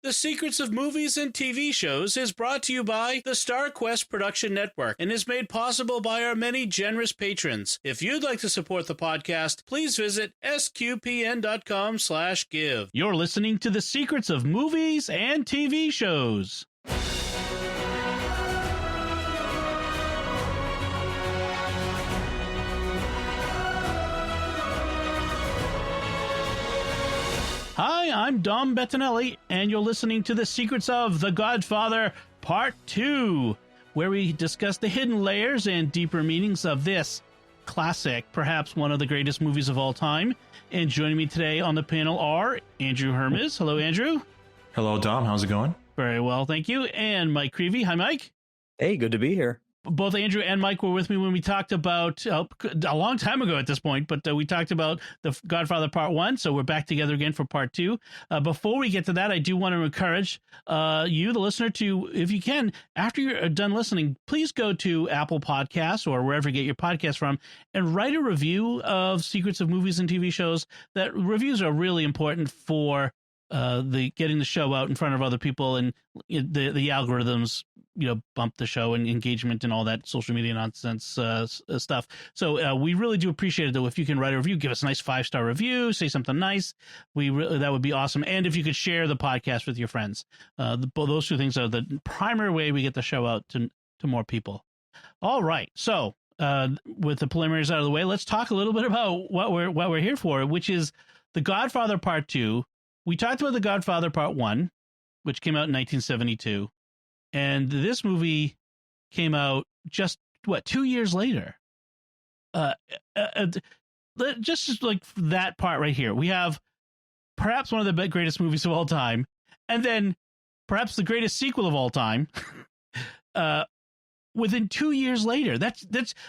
The Secrets of Movies and TV Shows is brought to you by the StarQuest Production Network and is made possible by our many generous patrons. If you'd like to support the podcast, please visit sqpn.com/give. You're listening to The Secrets of Movies and TV Shows. Hi, I'm Dom Bettinelli, and you're listening to The Secrets of The Godfather Part Two, where we discuss the hidden layers and deeper meanings of this classic, perhaps one of the greatest movies of all time. And joining me today on the panel are Andrew Hermes. Hello, Andrew. Hello, Dom. How's it going? Very well, thank you. And Mike Creevy. Hi, Mike. Hey, good to be here. Both Andrew and Mike were with me when we talked about, a long time ago at this point, but we talked about The Godfather Part 1, so we're back together again for Part 2. Before we get to that, I do want to encourage you, the listener, to, if you can, after you're done listening, please go to Apple Podcasts or wherever you get your podcast from and write a review of Secrets of Movies and TV Shows. That reviews are really important for the getting the show out in front of other people, and the algorithms, bump the show and engagement and all that social media nonsense stuff. So we really do appreciate it, though. If you can write a review, give us a nice 5-star review, say something nice. That would be awesome. And if you could share the podcast with your friends, those two things are the primary way we get the show out to more people. All right. So with the preliminaries out of the way, let's talk a little bit about what we're here for, which is The Godfather Part 2. We talked about The Godfather Part 1, which came out in 1972, and this movie came out just, 2 years later? Just like that part right here, we have perhaps one of the greatest movies of all time, and then perhaps the greatest sequel of all time, within 2 years later. That's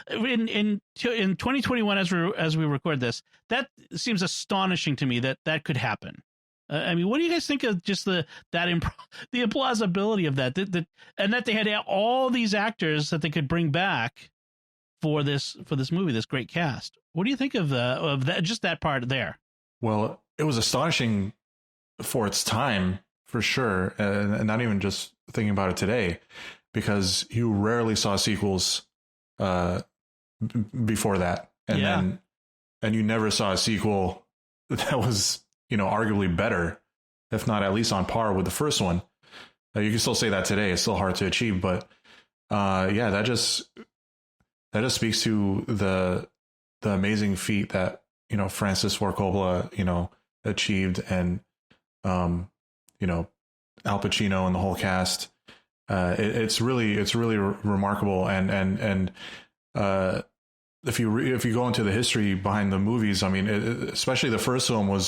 in 2021 as we record this. That seems astonishing to me that could happen. I mean, what do you guys think of just the implausibility of that? And that they had all these actors that they could bring back for this movie, this great cast. What do you think of that? Just that part there. Well, it was astonishing for its time, for sure, and not even just thinking about it today, because you rarely saw sequels before that, and you never saw a sequel that was, arguably better, if not at least on par with the first one. You can still say that today. It's still hard to achieve, but that just speaks to the amazing feat that, Francis Ford Coppola, achieved, and, Al Pacino and the whole cast. It's really remarkable. And if you go into the history behind the movies, I mean, especially the first one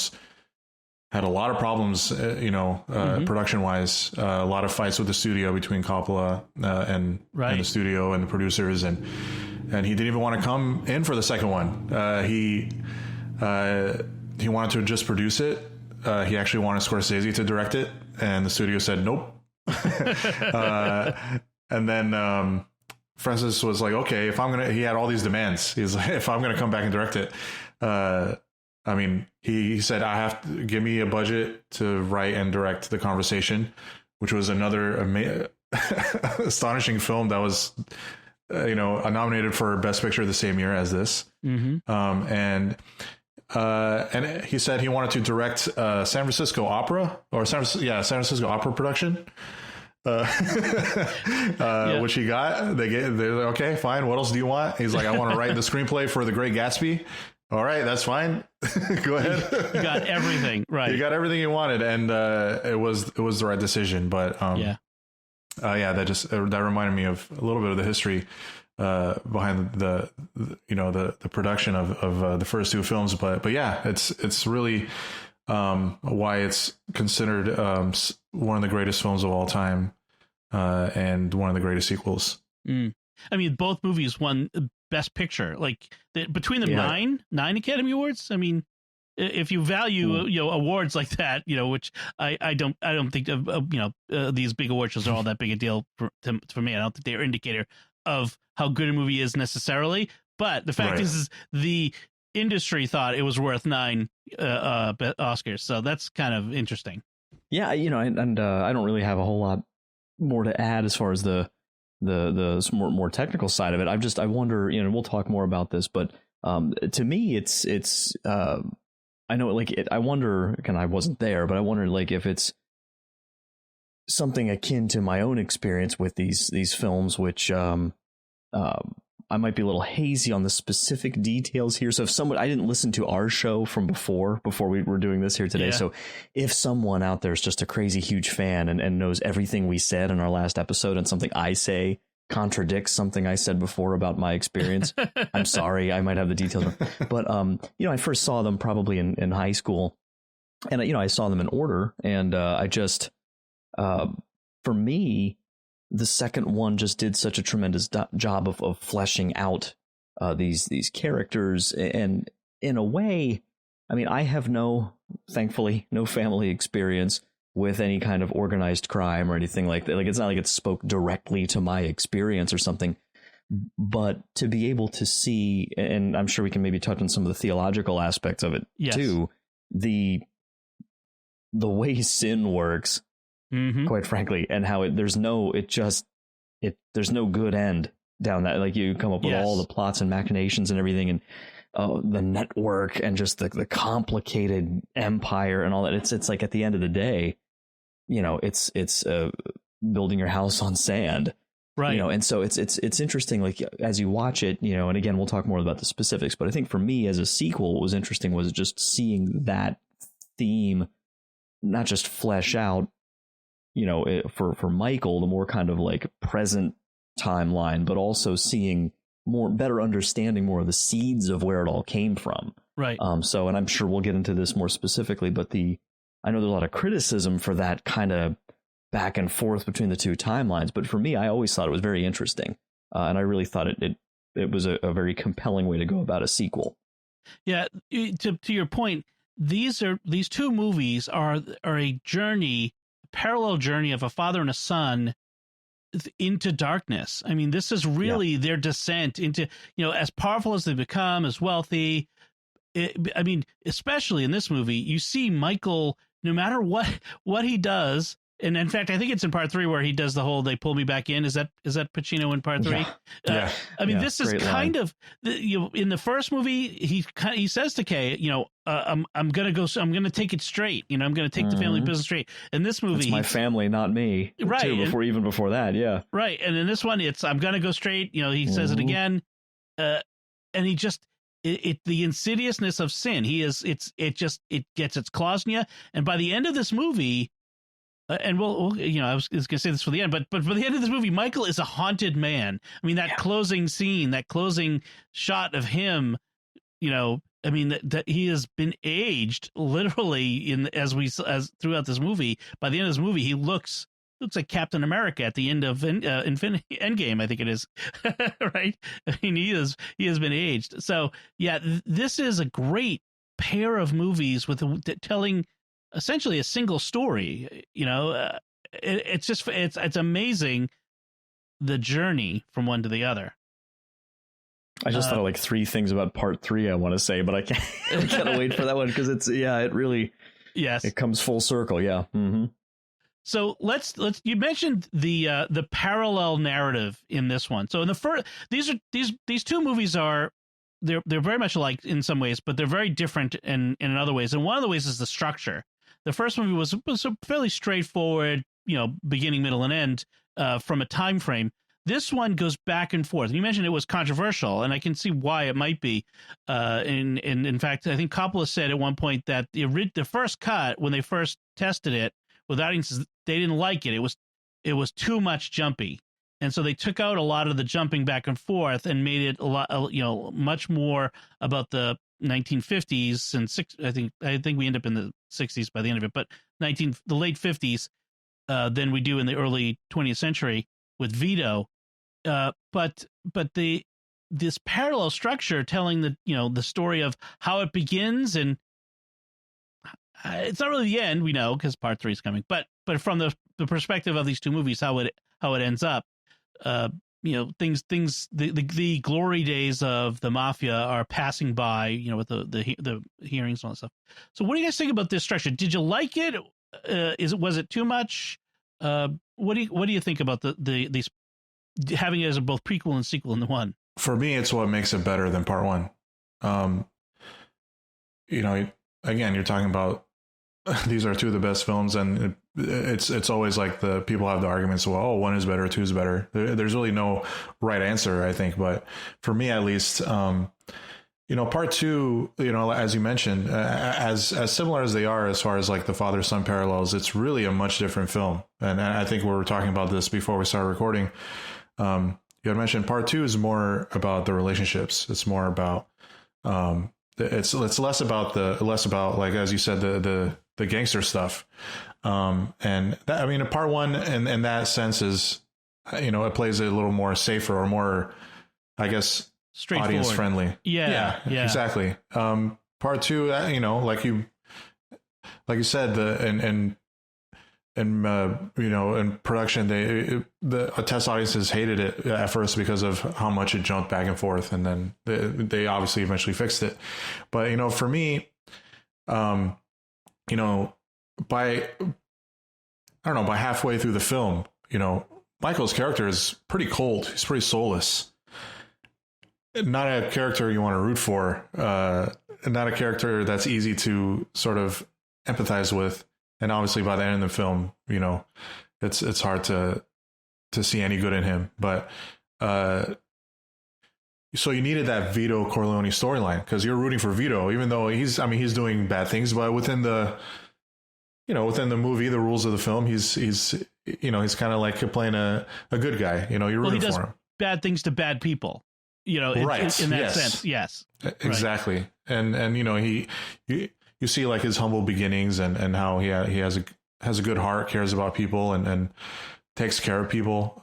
had a lot of problems, production wise, a lot of fights with the studio between Coppola and the studio and the producers. And he didn't even want to come in for the second one. He wanted to just produce it. He actually wanted Scorsese to direct it, and the studio said, nope. And then, Francis was like, okay, he had all these demands. He's like, if I'm going to come back and direct it, I mean, he said, I have to give me a budget to write and direct The Conversation, which was another astonishing film that was, nominated for Best Picture the same year as this. Mm-hmm. And he said he wanted to direct San Francisco Opera, or San Francisco Opera production. Which he got. They're like, okay, fine. What else do you want? He's like, I want to write the screenplay for The Great Gatsby. All right, that's fine. Go ahead. You got everything right. You got everything you wanted, and it was the right decision. But that reminded me of a little bit of the history behind the production of the first two films. But yeah, it's really why it's considered one of the greatest films of all time, and one of the greatest sequels. I mean, both movies won Best Picture. Like between them, nine Academy Awards. I mean, if you value awards like that, which I don't think these big award shows are all that big a deal for me. I don't think they're an indicator of how good a movie is necessarily. But the fact is the industry thought it was worth 9 Oscars, so that's kind of interesting. Yeah, and I don't really have a whole lot more to add as far as the more technical side of it. I wonder, we'll talk more about this, but to me, it's I know, like, I wonder, and I wasn't there, but I wonder, like, if it's something akin to my own experience with these films, which I might be a little hazy on the specific details here. So if I didn't listen to our show from before we were doing this here today. Yeah. So if someone out there is just a crazy huge fan and knows everything we said in our last episode and something I say contradicts something I said before about my experience, I'm sorry, I might have the details wrong. But I first saw them probably in high school, and I saw them in order, and I just for me, the second one just did such a tremendous job of fleshing out these characters. And in a way, I mean, I have thankfully, no family experience with any kind of organized crime or anything like that. Like, it's not like it spoke directly to my experience or something. But to be able to see, and I'm sure we can maybe touch on some of the theological aspects of it too, the way sin works. Mm-hmm. Quite frankly, and how there's no good end down that. Like, you come up with all the plots and machinations and everything, and the network and just the complicated empire and all that. It's like, at the end of the day, it's building your house on sand, right? And so it's interesting. Like, as you watch it, and again, we'll talk more about the specifics. But I think for me, as a sequel, what was interesting was just seeing that theme not just flesh out, for Michael, the more kind of like present timeline, but also seeing better understanding more of the seeds of where it all came from. Right. So, and I'm sure we'll get into this more specifically, but I know there's a lot of criticism for that kind of back and forth between the two timelines. But for me, I always thought it was very interesting. And I really thought it was a very compelling way to go about a sequel. Yeah. To your point, these two movies are a parallel journey of a father and a son into darkness. I mean, this is their descent into, as powerful as they become, as wealthy. I mean, especially in this movie, you see Michael, no matter what he does. And in fact, I think it's in part 3 where he does the whole "they pull me back in." Is that Pacino in part 3? Yeah. I mean, this is kind of in the first movie, he says to Kay, I'm going to take it straight. I'm going to take the family business straight. In this movie, it's my family, not me. Right. Too, even before that. Yeah. Right. And in this one, I'm going to go straight. He says it again. And he just, the insidiousness of sin. It gets its claws in you. And by the end of this movie, and we'll I was going to say this for the end, but for the end of this movie, Michael is a haunted man. I mean, that closing scene, that closing shot of him, I mean, that he has been aged literally as throughout this movie. By the end of this movie, he looks like Captain America at the end of Infinity Endgame, I think it is. Right? I mean, he has been aged. So yeah, this is a great pair of movies with telling essentially a single story. It's amazing, the journey from one to the other. I just thought of like 3 things about part 3 I want to say, but I can't wait for that one, because it really it comes full circle. Yeah. Mm-hmm. So let's you mentioned the parallel narrative in this one. So in the first, these two movies they're very much alike in some ways, but they're very different in other ways. And one of the ways is the structure. The first movie was a fairly straightforward, beginning, middle, and end from a time frame. This one goes back and forth. And you mentioned it was controversial, and I can see why it might be. In fact, I think Coppola said at one point that the first cut, when they first tested it with audiences, they didn't like it. It was too much jumpy, and so they took out a lot of the jumping back and forth and made it a lot, much more about the 1950s and I think we end up in the 60s by the end of it, but the late 50s than we do in the early 20th century with Vito. But this parallel structure telling the story of how it begins, and it's not really the end, we know, because part 3 is coming, but from the perspective of these two movies, how it ends up, the glory days of the mafia are passing by, with the hearings and all that stuff. So what do you guys think about this structure? Did you like it? was it too much? What do you think about these having it as a both prequel and sequel in the one? For me, it's what makes it better than part one. Again, you're talking about these are two of the best films, and it's always like the people have the arguments. Well, oh, one is better, two is better. There's really no right answer, I think. But for me, at least, part two, as you mentioned, as similar as they are as far as like the father-son parallels, it's really a much different film. And I think we were talking about this before we started recording. You had mentioned part two is more about the relationships. It's more about it's less about like, as you said, the gangster stuff. And that, I mean, part one in that sense is, it plays it a little more safer or more, I guess, audience friendly. Yeah, exactly. Part two, like you said, in production, the test audiences hated it at first because of how much it jumped back and forth, and then they obviously eventually fixed it. But for me, by halfway through the film, Michael's character is pretty cold. He's pretty soulless. Not a character you want to root for. Not a character that's easy to sort of empathize with. And obviously, by the end of the film, it's hard to see any good in him. But so you needed that Vito Corleone storyline because you're rooting for Vito, even though he's doing bad things. But within the movie, the rules of the film, he's kind of like playing a good guy. You're rooting for him. Bad things to bad people. Right. In that sense, yes. Exactly. Right. And you see like his humble beginnings and how he has a good heart, cares about people and takes care of people.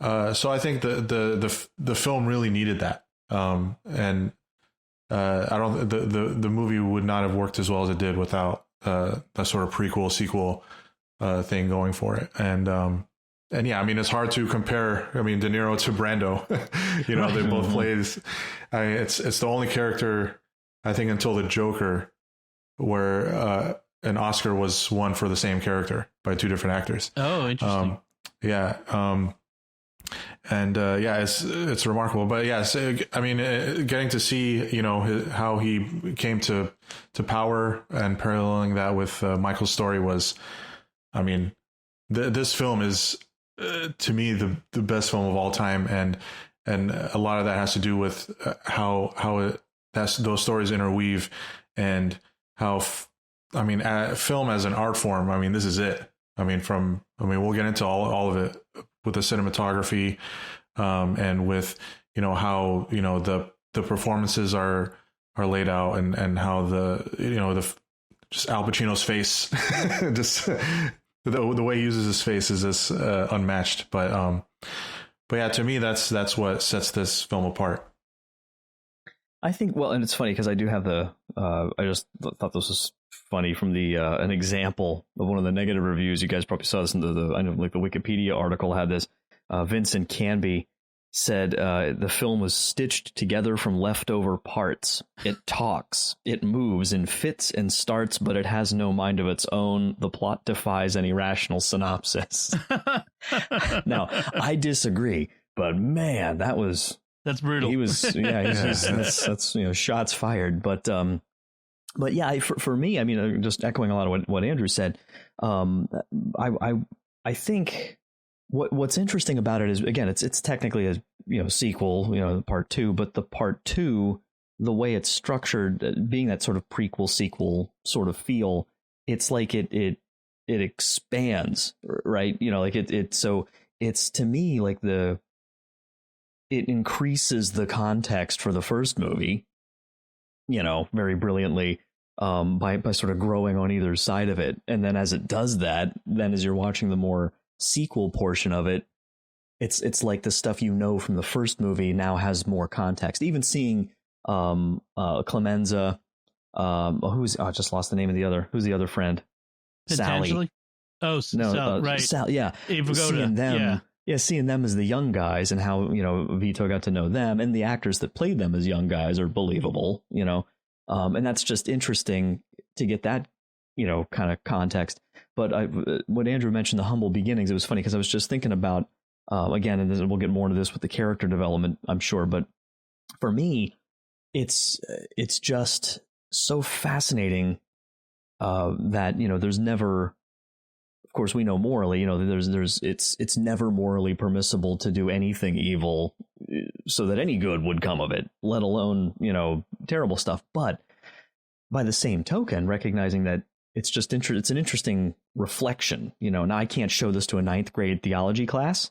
So I think the film really needed that. And I don't the movie would not have worked as well as it did without that sort of prequel sequel thing going for it. And yeah, I mean, it's hard to compare. I mean, De Niro to Brando. Right. They both played. It's the only character, I think, until the Joker, where an Oscar was won for the same character by two different actors. Oh, interesting. It's remarkable. But yes, I mean, getting to see how he came to power and paralleling that with Michael's story was, I mean, this film is to me the best film of all time, and a lot of that has to do with how those stories interweave and how film as an art form. I mean, this is it. I mean, we'll get into all of it with the cinematography, and with how the performances are laid out, and how the just Al Pacino's face, just the way he uses his face is just unmatched. But yeah, to me, that's what sets this film apart. I think, well, and it's funny because I do have I just thought this was funny from the an example of one of the negative reviews. You guys probably saw this in I know, like the Wikipedia article had this. Vincent Canby said the film was stitched together from leftover parts. It talks, it moves and fits and starts, but it has no mind of its own. The plot defies any rational synopsis. Now, I disagree, but man, that's brutal. He was, that's shots fired. But yeah, for me, I mean, just echoing a lot of what Andrew said, I think what's interesting about it is, again, it's technically a sequel, part two, but the part two, the way it's structured, being that sort of prequel sequel sort of feel, it's like it expands, right? So it's, to me, like it increases the context for the first movie, very brilliantly, by sort of growing on either side of it. And then as it does that, then as you're watching the more sequel portion of it, it's like the stuff from the first movie now has more context. Even seeing Clemenza, I just lost the name of the other. Who's the other friend? Sally. Oh, no, Sal, right. Sal, yeah. Seeing them, seeing them as the young guys and how Vito got to know them, and the actors that played them as young guys are believable, and that's just interesting to get that kind of context. But what Andrew mentioned, the humble beginnings, it was funny because I was just thinking about, again, and we'll get more into this with the character development, I'm sure. But for me, it's just so fascinating that, there's never, of course, we know morally, it's never morally permissible to do anything evil so that any good would come of it, let alone, terrible stuff. But by the same token, recognizing that it's just it's an interesting reflection, now I can't show this to a 9th grade theology class,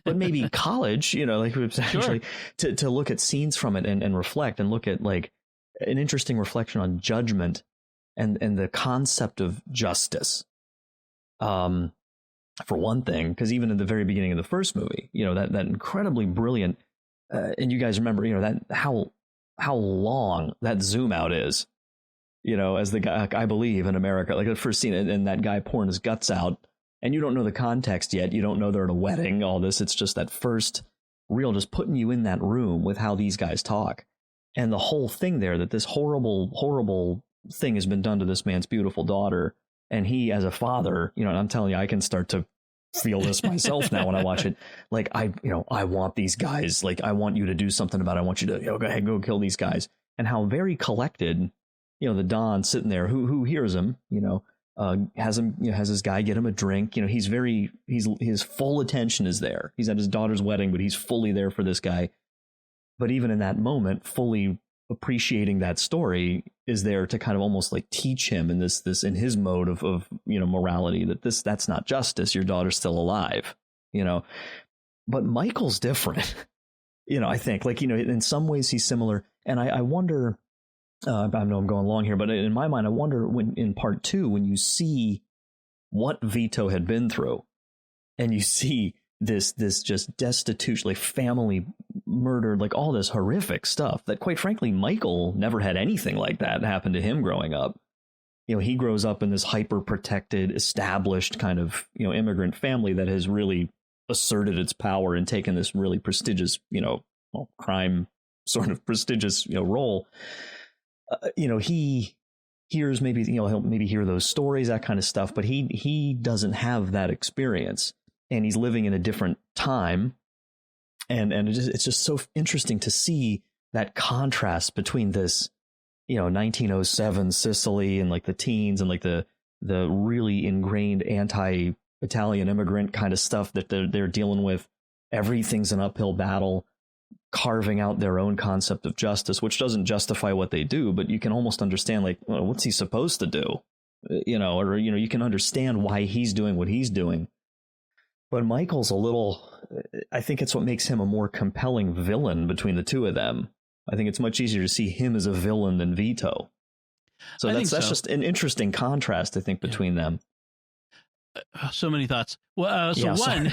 but maybe college, like actually to look at scenes from it and reflect and look at like an interesting reflection on judgment and the concept of justice. For one thing, because even in the very beginning of the first movie, that incredibly brilliant, and you guys remember, that how long that zoom out is, as the guy, I believe in America, like the first scene, and that guy pouring his guts out, and you don't know the context yet. You don't know they're at a wedding, all this. It's just that first reel, just putting you in that room with how these guys talk. And the whole thing there, that this horrible, horrible thing has been done to this man's beautiful daughter. And he, as a father, and I'm telling you, I can start to feel this myself now when I watch it. Like, I want these guys, like, I want you to do something about it. I want you to go ahead, go kill these guys. And how very collected, the Don sitting there who hears him, has his guy get him a drink. His full attention is there. He's at his daughter's wedding, but he's fully there for this guy. But even in that moment, fully appreciating that story is there to kind of almost like teach him in this in his mode of morality, that's not justice. Your daughter's still alive, but Michael's different. I think like, in some ways he's similar. And I wonder, I know I'm going long here, but in my mind, I wonder when in part 2, when you see what Vito had been through and you see this just destitution, like family murdered, like all this horrific stuff that quite frankly, Michael never had anything like that happen to him growing up. He grows up in this hyper protected, established kind of, immigrant family that has really asserted its power and taken this really prestigious, crime sort of prestigious, role. He hears maybe, he'll maybe hear those stories, that kind of stuff, but he doesn't have that experience, and he's living in a different time. And it's just so interesting to see that contrast between this, 1907 Sicily and like the teens and like the really ingrained anti-Italian immigrant kind of stuff that they're dealing with. Everything's an uphill battle, carving out their own concept of justice, which doesn't justify what they do, but you can almost understand, like, well, what's he supposed to do? You can understand why he's doing what he's doing. But Michael's I think it's what makes him a more compelling villain between the two of them. I think it's much easier to see him as a villain than Vito. So that's just an interesting contrast, I think, between them. So many thoughts. Well, one,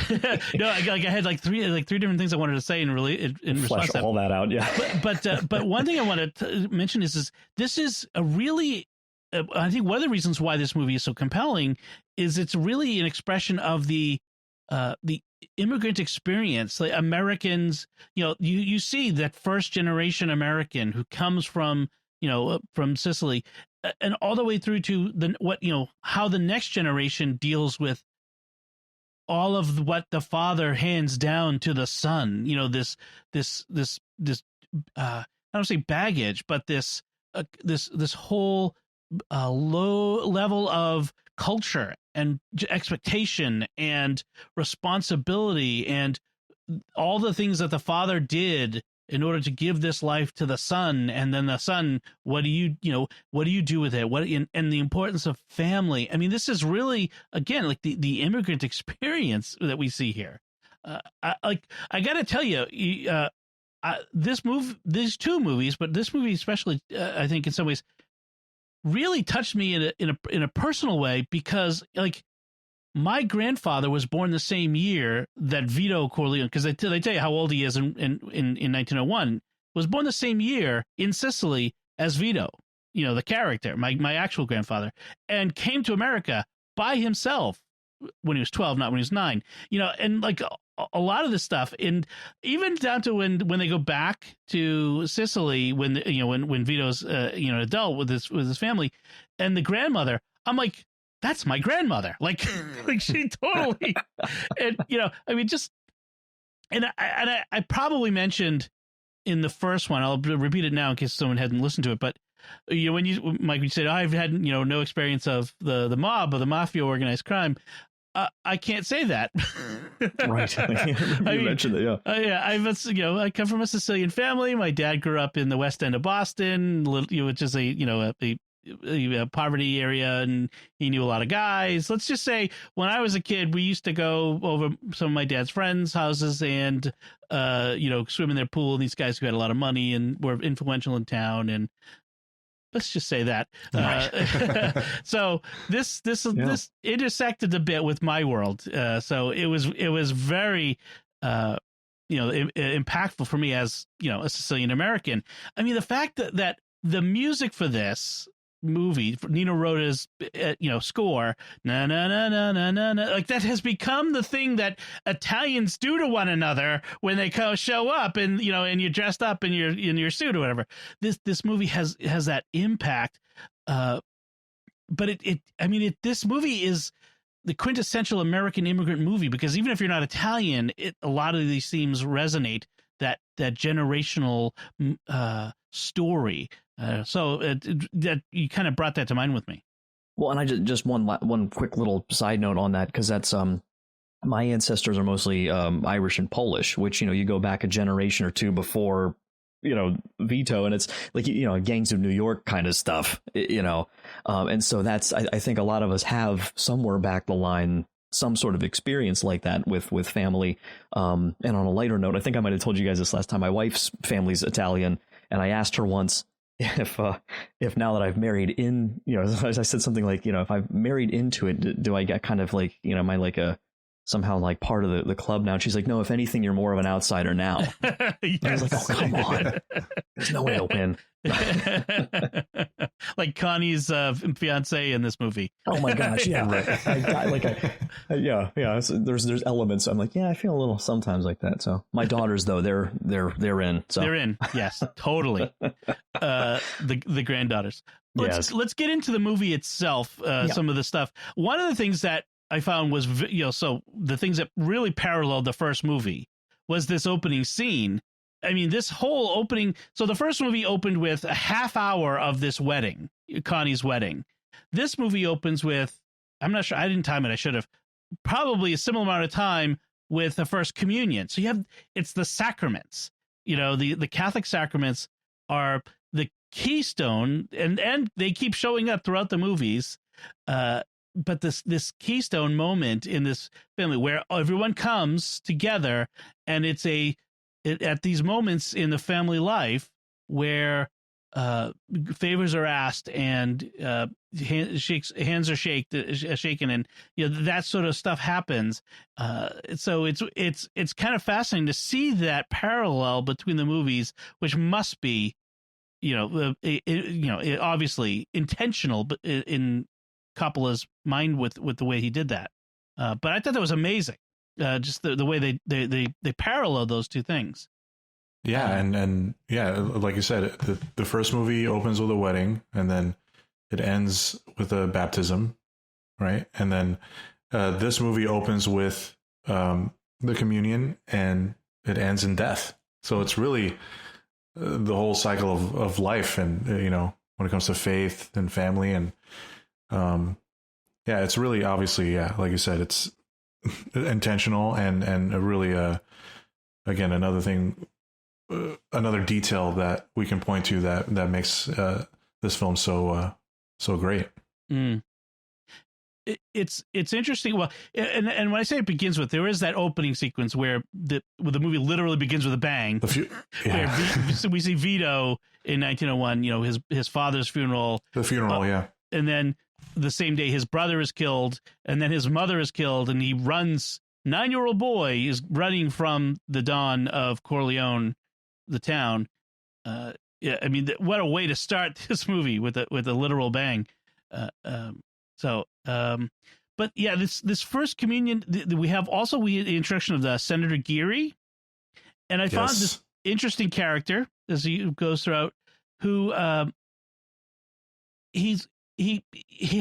no, I had like three different things I wanted to say in response to all that out. Yeah. But one thing I wanted to mention is this is a really, I think one of the reasons why this movie is so compelling is it's really an expression of the immigrant experience. Like Americans, you see that first generation American who comes from Sicily, and all the way through to how the next generation deals with all of what the father hands down to the son. This I don't say baggage, but this whole low level of culture and expectation and responsibility and all the things that the father did in order to give this life to the son. And then the son, what do you do with it? And the importance of family. I mean, this is really, again, like the immigrant experience that we see here. I got to tell you, these two movies, but this movie especially, I think in some ways really touched me in a personal way, because like my grandfather was born the same year that Vito Corleone, because they tell you how old he is in 1901, was born the same year in Sicily as Vito, the character, my actual grandfather, and came to America by himself when he was 12, not when he was 9, and like a lot of this stuff, and even down to when they go back to Sicily, when Vito's an adult with his family, and the grandmother, I'm like, that's my grandmother. Like, like she totally, and I mean, just, and I probably mentioned in the first one, I'll repeat it now in case someone hadn't listened to it, but when you, Mike, you said, I've had, no experience of the mob or the mafia, organized crime. I can't say that. Right. You mentioned it, yeah. Yeah, I come from a Sicilian family. My dad grew up in the West End of Boston, which is a poverty area, and he knew a lot of guys. Let's just say when I was a kid, we used to go over some of my dad's friends' houses and swim in their pool. These guys who had a lot of money and were influential in town, and let's just say that. So this intersected a bit with my world. So it was very impactful for me as a Sicilian American. I mean, the fact that the music for this movie, Nino Rota's score, na na na na na na na, like that has become the thing that Italians do to one another when they show up and and you're dressed up in your suit or whatever. This movie has that impact, but this movie is the quintessential American immigrant movie, because even if you're not Italian, a lot of these themes resonate, that generational story. So that you kind of brought that to mind with me. Well, and I just one quick little side note on that, because that's my ancestors are mostly Irish and Polish, which you go back a generation or two before Vito, and it's like Gangs of New York kind of stuff, and so that's I think a lot of us have somewhere back the line some sort of experience like that with family. And on a lighter note, I think I might have told you guys this last time. My wife's family's Italian, and I asked her once if now that I've married in, I said something like, if I've married into it, do I get kind of like, am I like somehow like part of the club now? And she's like, no, if anything, you're more of an outsider now. Yes. I was like, oh, come on. There's no way to win. Like Connie's fiance in this movie. Oh my gosh, yeah. So there's elements. I'm like, yeah, I feel a little sometimes like that. So my daughters, though, they're in. So they're in. Yes, totally. The granddaughters. Let's get into the movie itself. Some of the stuff. One of the things that I found was, so the things that really paralleled the first movie was this opening scene. I mean, this whole opening. So the first movie opened with a half hour of this wedding, Connie's wedding. This movie opens with, I'm not sure, I didn't time it, I should have, probably a similar amount of time with the first communion. So it's the sacraments, the Catholic sacraments are the keystone, and they keep showing up throughout the movies. But this keystone moment in this family where everyone comes together, and it's at these moments in the family life where favors are asked and hands are shaken, and that sort of stuff happens. So it's kind of fascinating to see that parallel between the movies, which must be obviously intentional, but in Coppola's mind with the way he did that. But I thought that was amazing. Just the way they parallel those two things. Yeah, and like you said, the first movie opens with a wedding, and then it ends with a baptism, right? And then this movie opens with the communion, and it ends in death. So it's really the whole cycle of life, and when it comes to faith and family, and it's really obviously, like you said, it's intentional and a really again another thing, another detail that we can point to that makes this film so great. It's interesting. Well, and when I say it begins with, there is that opening sequence where the movie literally begins with a bang. Where we see Vito in 1901. His father's funeral. The funeral, yeah. And then the same day his brother is killed, and then his mother is killed, and he runs. 9-year-old boy is running from the Don of Corleone, the town. I mean, what a way to start this movie with a literal bang. But yeah, this first communion, we have the introduction of the Senator Geary, and I found this interesting character as he goes throughout, who he's he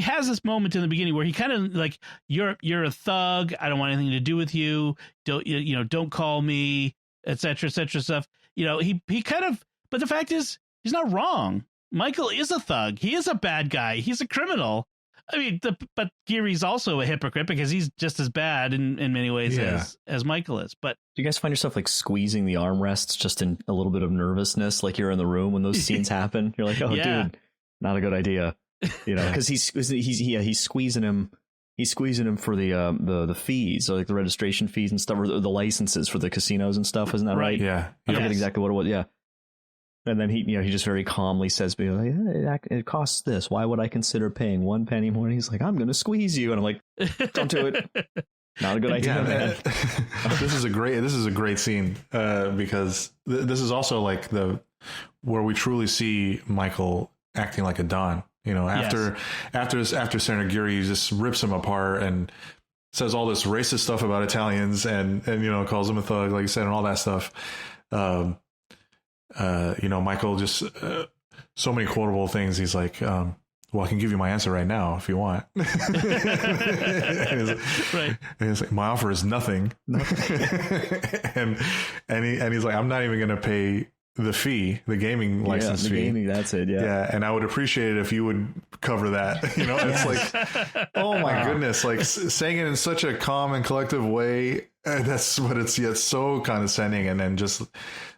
has this moment in the beginning where he kind of like, you're a thug. I don't want anything to do with you. Don't call me, etc., etc. stuff. He kind of. But the fact is, he's not wrong. Michael is a thug. He is a bad guy. He's a criminal. I mean, but Geary's also a hypocrite because he's just as bad in many ways as Michael is. But do you guys find yourself like squeezing the armrests just in a little bit of nervousness, like you're in the room when those scenes happen? You're like, oh, dude, not a good idea, because he's squeezing him. He's squeezing him for the fees, so like the registration fees and stuff, or the licenses for the casinos and stuff. Isn't that right? Yeah, I forget exactly what it was. Yeah. And then he just very calmly says, it costs this. Why would I consider paying 1 penny more? And he's like, I'm going to squeeze you. And I'm like, don't do it. Not a good idea, man. This is a great scene because this is also like where we truly see Michael acting like a Don. After Senator Geary just rips him apart and says all this racist stuff about Italians and calls him a thug, like you said, and all that stuff. Michael just so many quotable things. He's like, well, I can give you my answer right now if you want. And he's like, my offer is nothing. and he's like, I'm not even going to pay the fee, the gaming license fee. Gaming, that's it. Yeah. And I would appreciate it if you would cover that. It's like, oh my goodness, like saying it in such a calm and collective way. That's what it's so condescending. And then just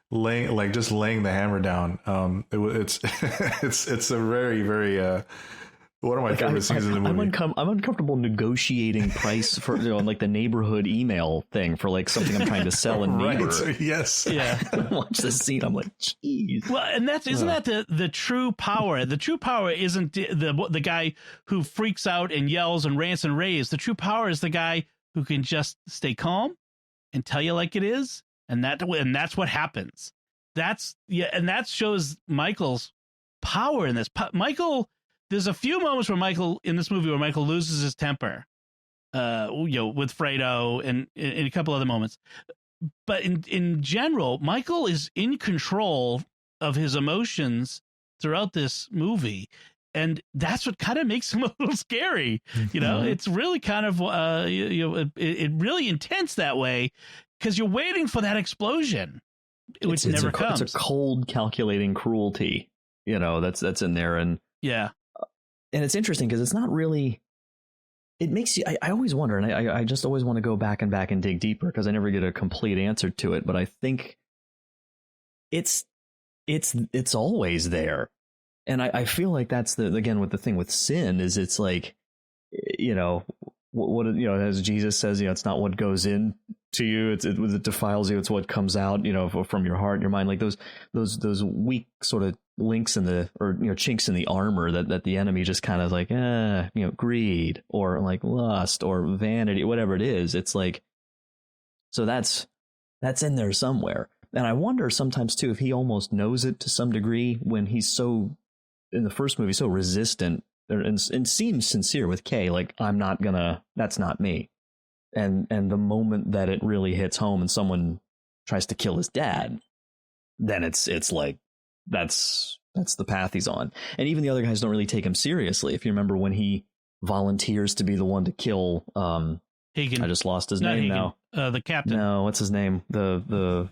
laying the hammer down. It's a very, very one of my favorite scenes in the movie. I'm uncomfortable negotiating price for like the neighborhood email thing for like something I'm trying to sell in neighbor. Yes. Yeah. Watch this scene. I'm like, geez. Well, and isn't that the true power? The true power isn't the guy who freaks out and yells and rants and raves. The true power is the guy who can just stay calm and tell you like it is. And that's what happens. And that shows Michael's power in this. Michael, there's a few moments where Michael in this movie where Michael loses his temper, with Fredo and a couple other moments. But in general, Michael is in control of his emotions throughout this movie. And that's what kind of makes him a little scary. It's really kind of, it really intense that way. Because you're waiting for that explosion, which never comes. It's a cold, calculating cruelty, that's in there, and and it's interesting because it's not really. It makes you. I always wonder, and I just always want to go back and dig deeper because I never get a complete answer to it. But I think it's always there, and I feel like that's again with the thing with sin is it's like, what as Jesus says, it's not what goes in to you, it defiles you, it's what comes out from your heart and your mind, like those weak sort of links in the chinks in the armor that the enemy just kind of like greed or like lust or vanity, whatever it is. It's like, so that's in there somewhere. And I wonder sometimes too if he almost knows it to some degree when he's so in the first movie so resistant and seems sincere with Kay, like that's not me. And the moment that it really hits home and someone tries to kill his dad, then it's like that's the path he's on. And even the other guys don't really take him seriously. If you remember when he volunteers to be the one to kill Hagen. I just lost his name Hagen. now. The captain. No, what's his name? The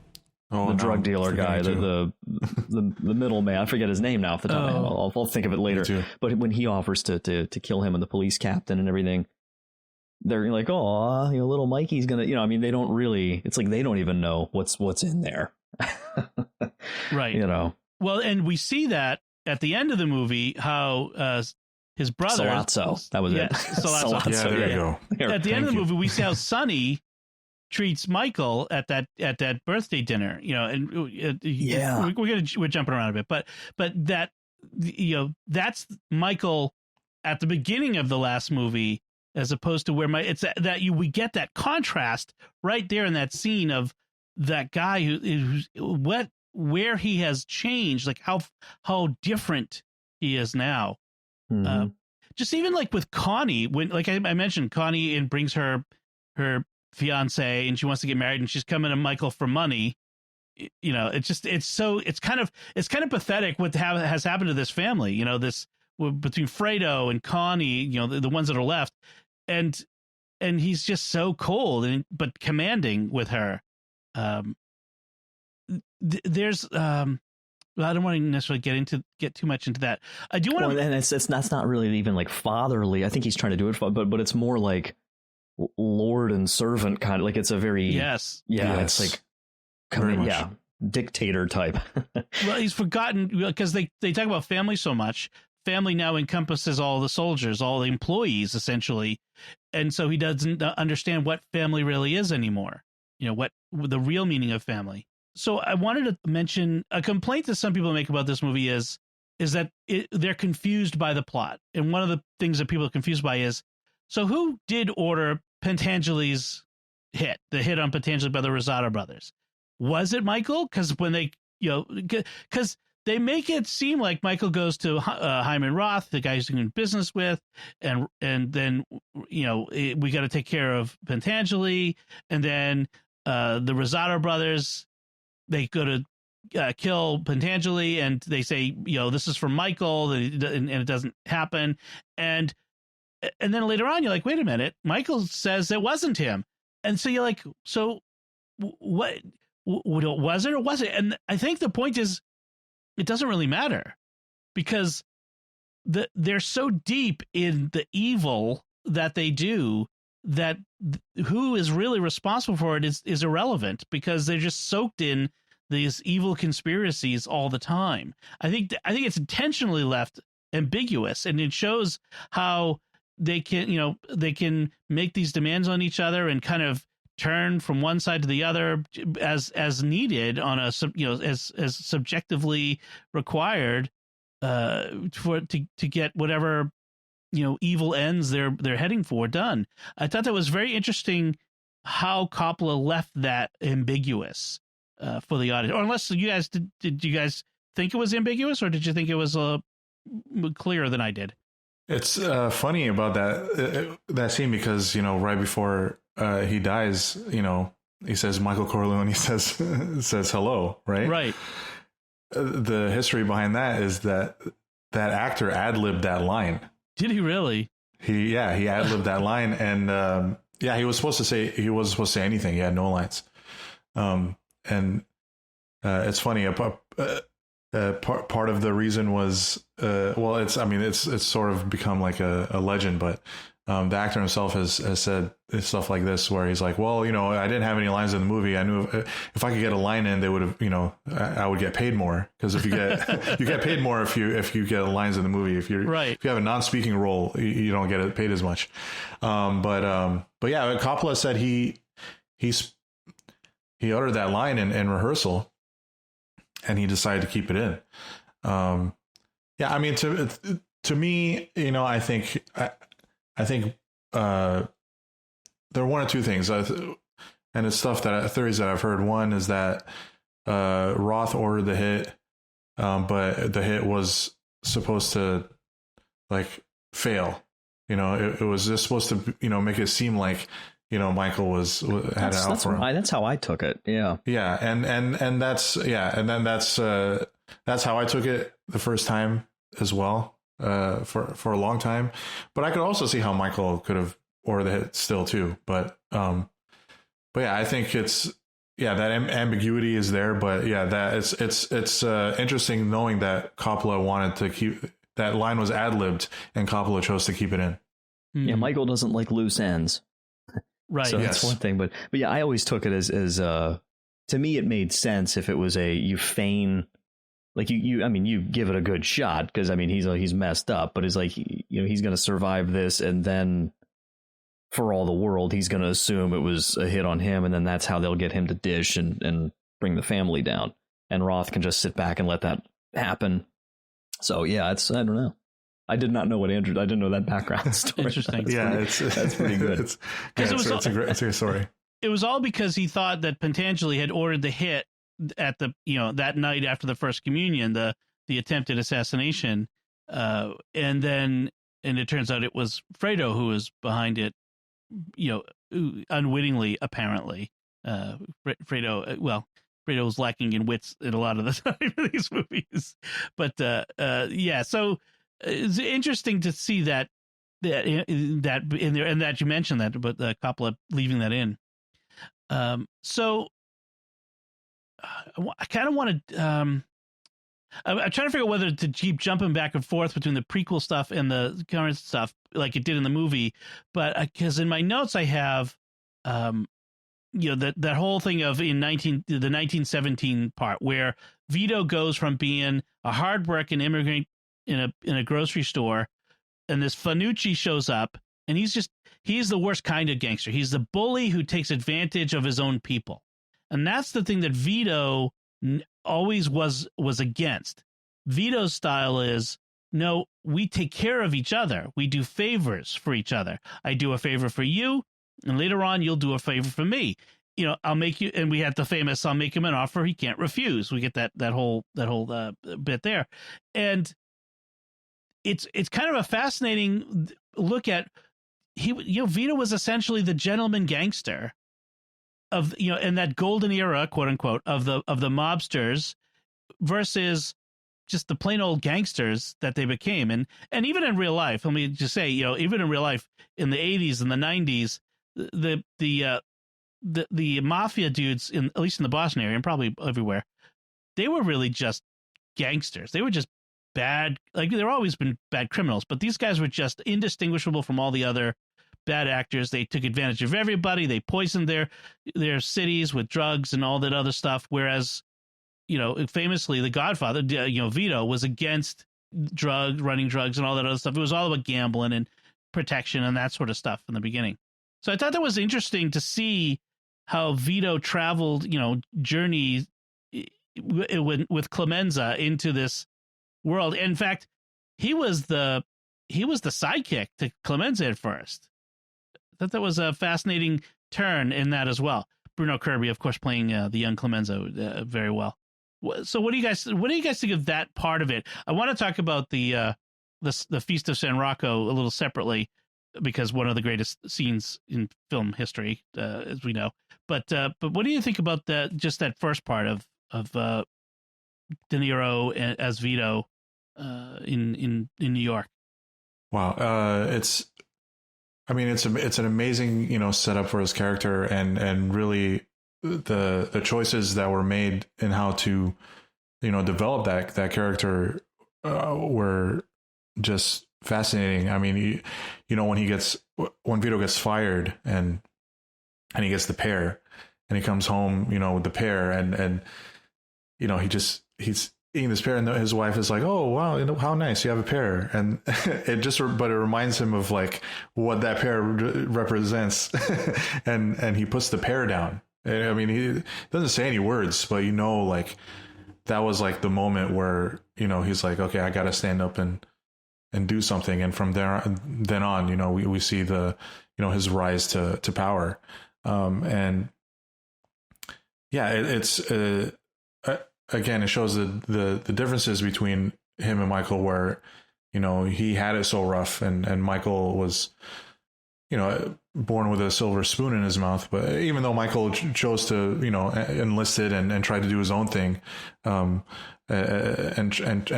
drug dealer guy, the middleman. I forget his name now off the top of my head. I'll think of it later. But when he offers to kill him and the police captain and everything, they're like, oh, little Mikey's gonna, they don't really. It's like they don't even know what's in there, right? Well, and we see that at the end of the movie how his brother Salazzo, that was it. Salazzo. Yeah, there you go. At the end of the movie, we see how Sonny treats Michael at that birthday dinner, and we're jumping around a bit, but that that's Michael at the beginning of the last movie, as opposed to where we get that contrast right there in that scene of that guy where he has changed, like how different he is now. Mm-hmm. Just even like with Connie, when like I mentioned, Connie and brings her fiance and she wants to get married and she's coming to Michael for money. It's kind of pathetic what has happened to this family. between Fredo and Connie, the ones that are left, and he's just so cold but commanding with her. There's well, I don't want to necessarily get too much into that. I do want to, and that's not really even like fatherly. I think he's trying to do it, but it's more like lord and servant kind of, like it's a very yes. It's like dictator type. Well, he's forgotten because they talk about family so much. Family now encompasses all the soldiers, all the employees, essentially, and so he doesn't understand what family really is anymore. What the real meaning of family. So I wanted to mention a complaint that some people make about this movie is that they're confused by the plot. And one of the things that people are confused by is, so who did order Pentangeli's hit, the hit on Pentangeli by the Rosado brothers? Was it Michael? Because when they, because they make it seem like Michael goes to Hyman Roth, the guy he's doing business with, and then, we got to take care of Pentangeli, and then the Rosado brothers, they go to kill Pentangeli, and they say, this is from Michael, and it doesn't happen. And then later on, you're like, wait a minute, Michael says it wasn't him. And so you're like, so what was it or was it? And I think the point is, it doesn't really matter, because they're so deep in the evil that they do that who is really responsible for it is irrelevant, because they're just soaked in these evil conspiracies all the time. I think it's intentionally left ambiguous, and it shows how they can make these demands on each other and kind of turn from one side to the other as needed on a as subjectively required to get whatever evil ends they're heading for done. I thought that was very interesting how Coppola left that ambiguous for the audience. Or unless you guys did you guys think it was ambiguous, or did you think it was clearer than I did? It's funny about that scene, because right before he dies, he says Michael Corleone, he says hello, right? The history behind that is that actor ad-libbed that line. Did he really? He ad-libbed that line, and he wasn't supposed to say anything. He had no lines. And it's funny. Part of the reason was it's sort of become like a legend, but the actor himself has said stuff like this, where he's like, well, I didn't have any lines in the movie. I knew if I could get a line in, they would have, I would get paid more, because if you get you get paid more if you get lines in the movie. If you have a non-speaking role, you don't get paid as much. But yeah, Coppola said he uttered that line in rehearsal, and he decided to keep it in. To me, I think there are one or two things, and it's theories that I've heard. One is that Roth ordered the hit, but the hit was supposed to fail. It was just supposed to make it seem like Michael had it out for him. That's how I took it. Yeah. Yeah. And that's how I took it the first time as well, for a long time. But I could also see how Michael could have ordered the hit still too. But yeah, I think that ambiguity is there, but yeah, that it's interesting knowing that Coppola wanted to keep that line, was ad-libbed, and Coppola chose to keep it in. Yeah. Michael doesn't like loose ends. Right. So that's one thing, but yeah, I always took it as to me, it made sense if it was you feign, like you give it a good shot, because he's messed up, but it's like, he's going to survive this, and then for all the world, he's going to assume it was a hit on him, and then that's how they'll get him to dish and bring the family down, and Roth can just sit back and let that happen. So yeah, I don't know. I did not know I didn't know that background story. Interesting. That's pretty good. It's a great story. It was all because he thought that Pentangeli had ordered the hit at the, that night after the First Communion, the attempted assassination. And it turns out it was Fredo who was behind it, unwittingly, apparently. Fredo was lacking in wits in a lot of the time in these movies. But, so it's interesting to see that in there, and that you mentioned that, but Coppola leaving that in. So I kind of want to. I'm trying to figure out whether to keep jumping back and forth between the prequel stuff and the current stuff, like it did in the movie. But because in my notes I have, that whole thing of the 1917 part where Vito goes from being a hardworking immigrant in a grocery store, and this Fanucci shows up, and he's the worst kind of gangster. He's the bully who takes advantage of his own people. And that's the thing that Vito always was against. Vito's style is, no, we take care of each other. We do favors for each other. I do a favor for you, and later on you'll do a favor for me. I'll make you, and we had the famous, I'll make him an offer he can't refuse. We get that whole bit there. And it's kind of a fascinating look at Vito was essentially the gentleman gangster of in that golden era, quote unquote, of the mobsters versus just the plain old gangsters that they became. And even in real life, let me just say, even in real life in the 80s and the 90s, the mafia dudes, at least in the Boston area and probably everywhere, they were really just gangsters. They were just bad, like they've always been bad criminals, but these guys were just indistinguishable from all the other bad actors. They took advantage of everybody. They poisoned their cities with drugs and all that other stuff. Whereas, famously, the Godfather, Vito, was against running drugs and all that other stuff. It was all about gambling and protection and that sort of stuff in the beginning. So I thought that was interesting to see how Vito traveled, journey with Clemenza into this world. In fact, he was the sidekick to Clemenza at first. I thought that was a fascinating turn in that as well. Bruno Kirby, of course, playing the young Clemenza very well. So what do you guys think of that part of it? I want to talk about the Feast of San Rocco a little separately, because one of the greatest scenes in film history, as we know. But what do you think about just that first part of De Niro as Vito in New York? Wow, it's an amazing setup for his character, and really the choices that were made in how to develop that character were just fascinating. I mean, when Vito gets fired and he gets the pear, and he comes home with the pear, and he's eating this pear, and his wife is like, "Oh wow, how nice, you have a pear," and it reminds him of like what that pear represents, and he puts the pear down. I mean, he doesn't say any words, but like that was like the moment where he's like, okay, I got to stand up and do something, and from then on, we see the his rise to power, and yeah, it's again, it shows the differences between him and Michael, where he had it so rough, and Michael was born with a silver spoon in his mouth. But even though Michael chose to enlisted and tried to do his own thing, and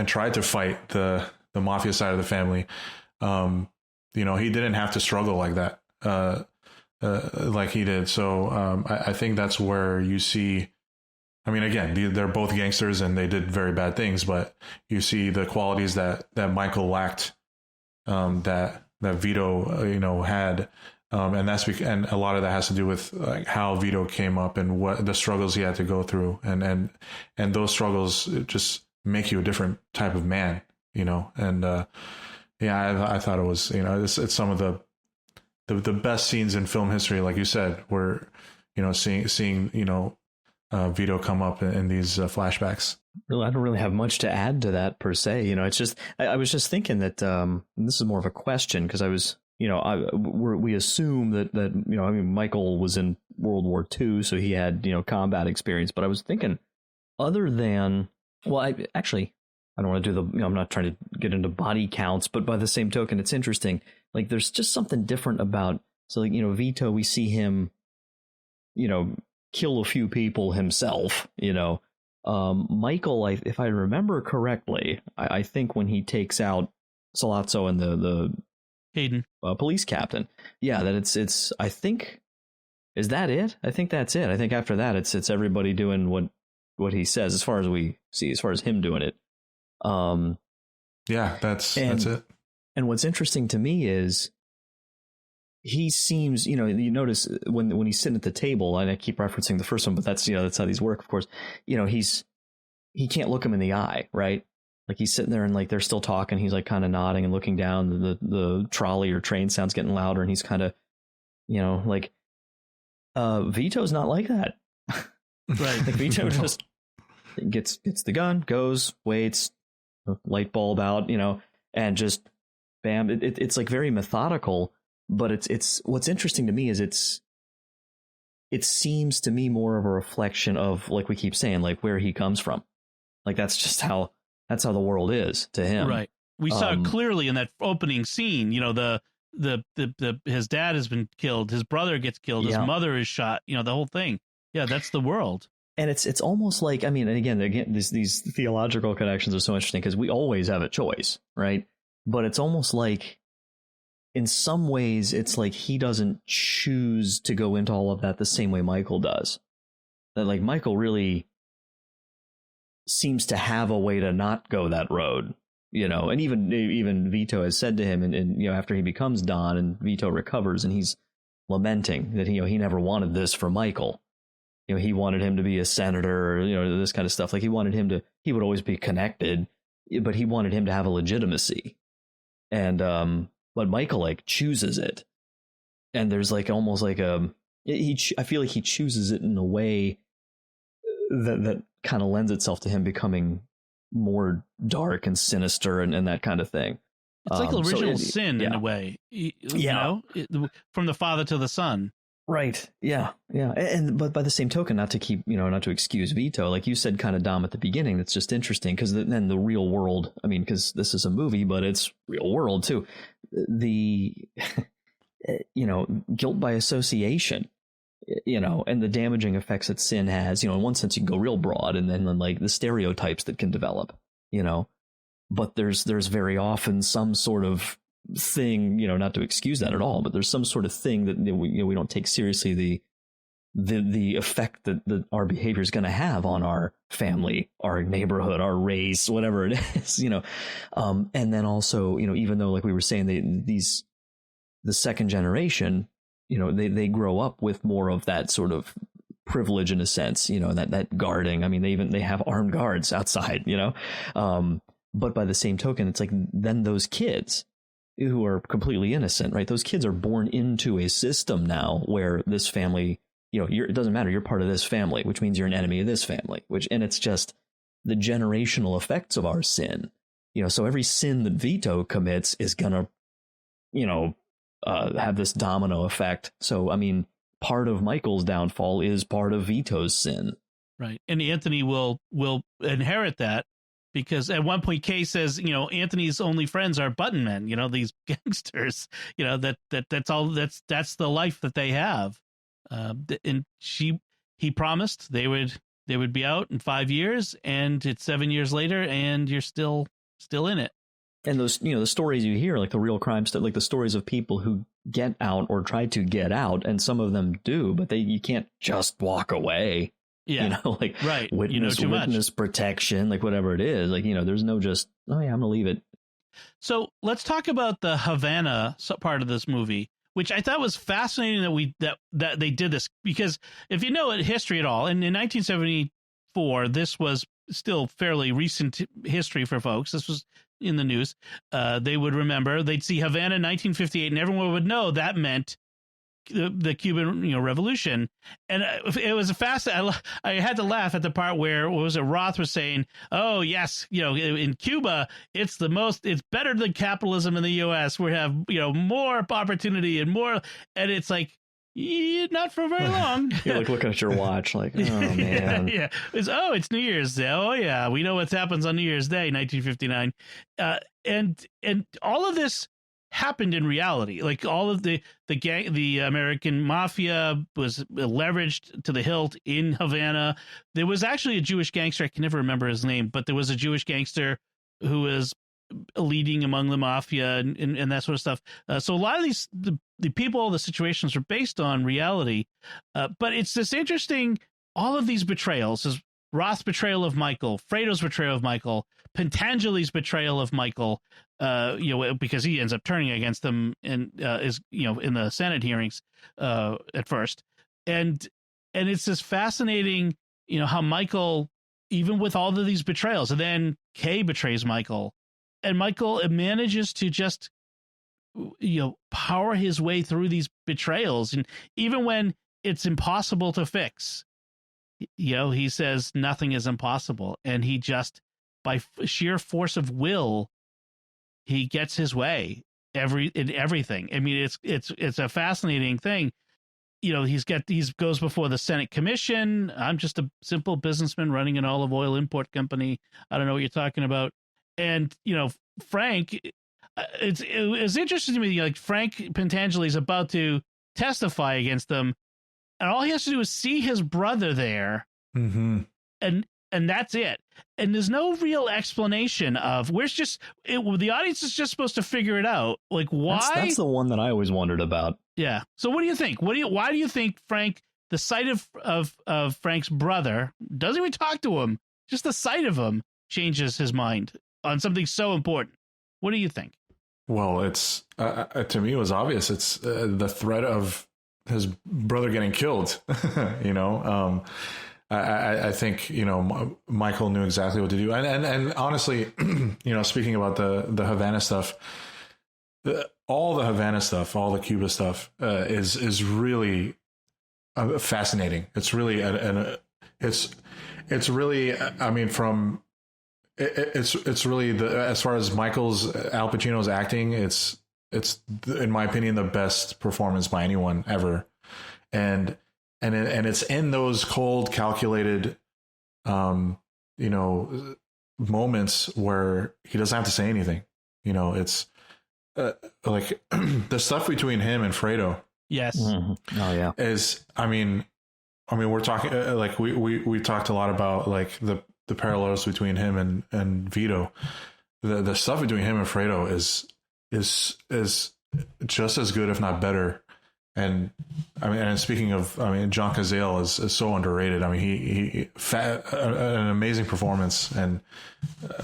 tried to fight the mafia side of the family, he didn't have to struggle like that, like he did. So I think that's where you see, I mean, again, they're both gangsters and they did very bad things, but you see the qualities that Michael lacked, that Vito had, and a lot of that has to do with like how Vito came up and what the struggles he had to go through, and those struggles just make you a different type of man, and I thought it was it's some of the best scenes in film history, like you said, where seeing Vito come up in these flashbacks. Really, I don't really have much to add to that per se. It's just I was just thinking that this is more of a question, because I was we assume that I mean, Michael was in World War II, so he had combat experience. But I was thinking, other than, well, I don't want to do I'm not trying to get into body counts, but by the same token, it's interesting. Like, there's just something different about, so like Vito, we see him kill a few people himself. Michael, if I remember correctly, I think when he takes out Sollozzo and the Hayden. police captain. Yeah, that it's. I think, is that it? I think that's it. I think after that, it's everybody doing what he says, as far as we see, as far as him doing it. Yeah, that's it. And what's interesting to me is he seems, you notice when he's sitting at the table, and I keep referencing the first one, but that's how these work, of course. He can't look him in the eye, right? Like he's sitting there and like they're still talking. He's like kind of nodding and looking down. The trolley or train sound's getting louder, and he's kind of, like Vito's not like that. Right. Like Vito just gets the gun, goes, waits, light bulb out, and just bam. It's like very methodical, but it's what's interesting to me is it seems to me more of a reflection of, like we keep saying, like where he comes from. Like that's how the world is to him. Right. We saw it clearly in that opening scene. His dad has been killed, his brother gets killed, his mother is shot. The whole thing. Yeah, that's the world. And it's almost like, I mean, and again, these theological connections are so interesting because we always have a choice, right? But it's almost like, in some ways, it's like he doesn't choose to go into all of that the same way Michael does. That like Michael really seems to have a way to not go that road, and even Vito has said to him, and after he becomes Don and Vito recovers, and he's lamenting that he never wanted this for Michael. He wanted him to be a senator, or, this kind of stuff. Like he would always be connected, but he wanted him to have a legitimacy. And but Michael like chooses it, and there's like almost like I feel like he chooses it in a way that kind of lends itself to him becoming more dark and sinister and that kind of thing. It's like original sin in a way, from the father to the son. Right. Yeah. Yeah. But by the same token, not to excuse Vito, like you said, kind of Dom at the beginning, that's just interesting because then the real world, I mean, because this is a movie, but it's real world too. The, guilt by association, and the damaging effects that sin has, in one sense you can go real broad, and then like the stereotypes that can develop, but there's very often some sort of thing, not to excuse that at all, but there's some sort of thing that we don't take seriously the effect that our behavior is going to have on our family, our neighborhood, our race, whatever it is, and then also, even though like we were saying, the second generation, they grow up with more of that sort of privilege in a sense, that guarding. I mean, they have armed guards outside, but by the same token, it's like then those kids who are completely innocent, right? Those kids are born into a system now where this family, it doesn't matter. You're part of this family, which means you're an enemy of this family, and it's just the generational effects of our sin, so every sin that Vito commits is going to, have this domino effect. So, I mean, part of Michael's downfall is part of Vito's sin. Right. And Anthony will inherit that. Because at one point Kay says, Anthony's only friends are button men, these gangsters, that's the life that they have. And he promised they would be out in 5 years, and it's 7 years later and you're still in it. And those, the stories you hear, like the real crime stuff, like the stories of people who get out or try to get out, and some of them do, but you can't just walk away. Yeah. Like right. witness protection, like whatever it is, like, there's no just, oh yeah, I'm gonna leave it. So let's talk about the Havana part of this movie, which I thought was fascinating that they did this, because if you know history at all, and in 1974, this was still fairly recent history for folks. This was in the news. They would remember, they'd see Havana in 1958, and everyone would know that meant the Cuban Revolution. And it was I had to laugh at the part where Roth was saying, oh yes, in Cuba it's better than capitalism in the US. We have more opportunity and more, and it's like, not for very long. You're like looking at your watch like, oh man. Yeah. It's New Year's Day. Oh yeah, we know what happens on New Year's Day 1959. And all of this happened in reality. Like all of the American mafia was leveraged to the hilt in Havana. There was actually a Jewish gangster, I can never remember his name, but there was a Jewish gangster who was leading among the mafia and that sort of stuff. So a lot of these the people, the situations are based on reality, but it's this interesting. All of these betrayals is Roth's betrayal of Michael, Fredo's betrayal of Michael, Pentangeli's betrayal of Michael, because he ends up turning against them and is in the Senate hearings at first, and it's this fascinating, how Michael, even with all of these betrayals, and then Kay betrays Michael, and Michael manages to just power his way through these betrayals, and even when it's impossible to fix, he says nothing is impossible, and he just, by sheer force of will, he gets his way in everything. I mean, it's a fascinating thing. He goes before the Senate commission. I'm just a simple businessman running an olive oil import company. I don't know what you're talking about. And Frank, it's interesting to me. Like, Frank Pentangeli is about to testify against them, and all he has to do is see his brother there, and that's it. And there's no real explanation of the audience is just supposed to figure it out. Like, why? That's the one that I always wondered about. Yeah. So what do you think? Why do you think Frank, the sight of Frank's brother, doesn't even talk to him, just the sight of him changes his mind on something so important? What do you think? Well, it's to me, it was obvious. It's the threat of his brother getting killed. I think Michael knew exactly what to do, and honestly, speaking about the Havana stuff, all the Havana stuff, all the Cuba stuff is really fascinating. It's really it's really, I mean, it's really as far as Al Pacino's acting, it's in my opinion the best performance by anyone ever, and it's in those cold, calculated moments where he doesn't have to say anything. It's like the stuff between him and Fredo. Yes. Mm-hmm. Oh yeah. I mean we're talking like we talked a lot about like the parallels between him and Vito. The stuff between him and Fredo is just as good, if not better. And and speaking of, John Cazale is so underrated. I mean, he an amazing performance. And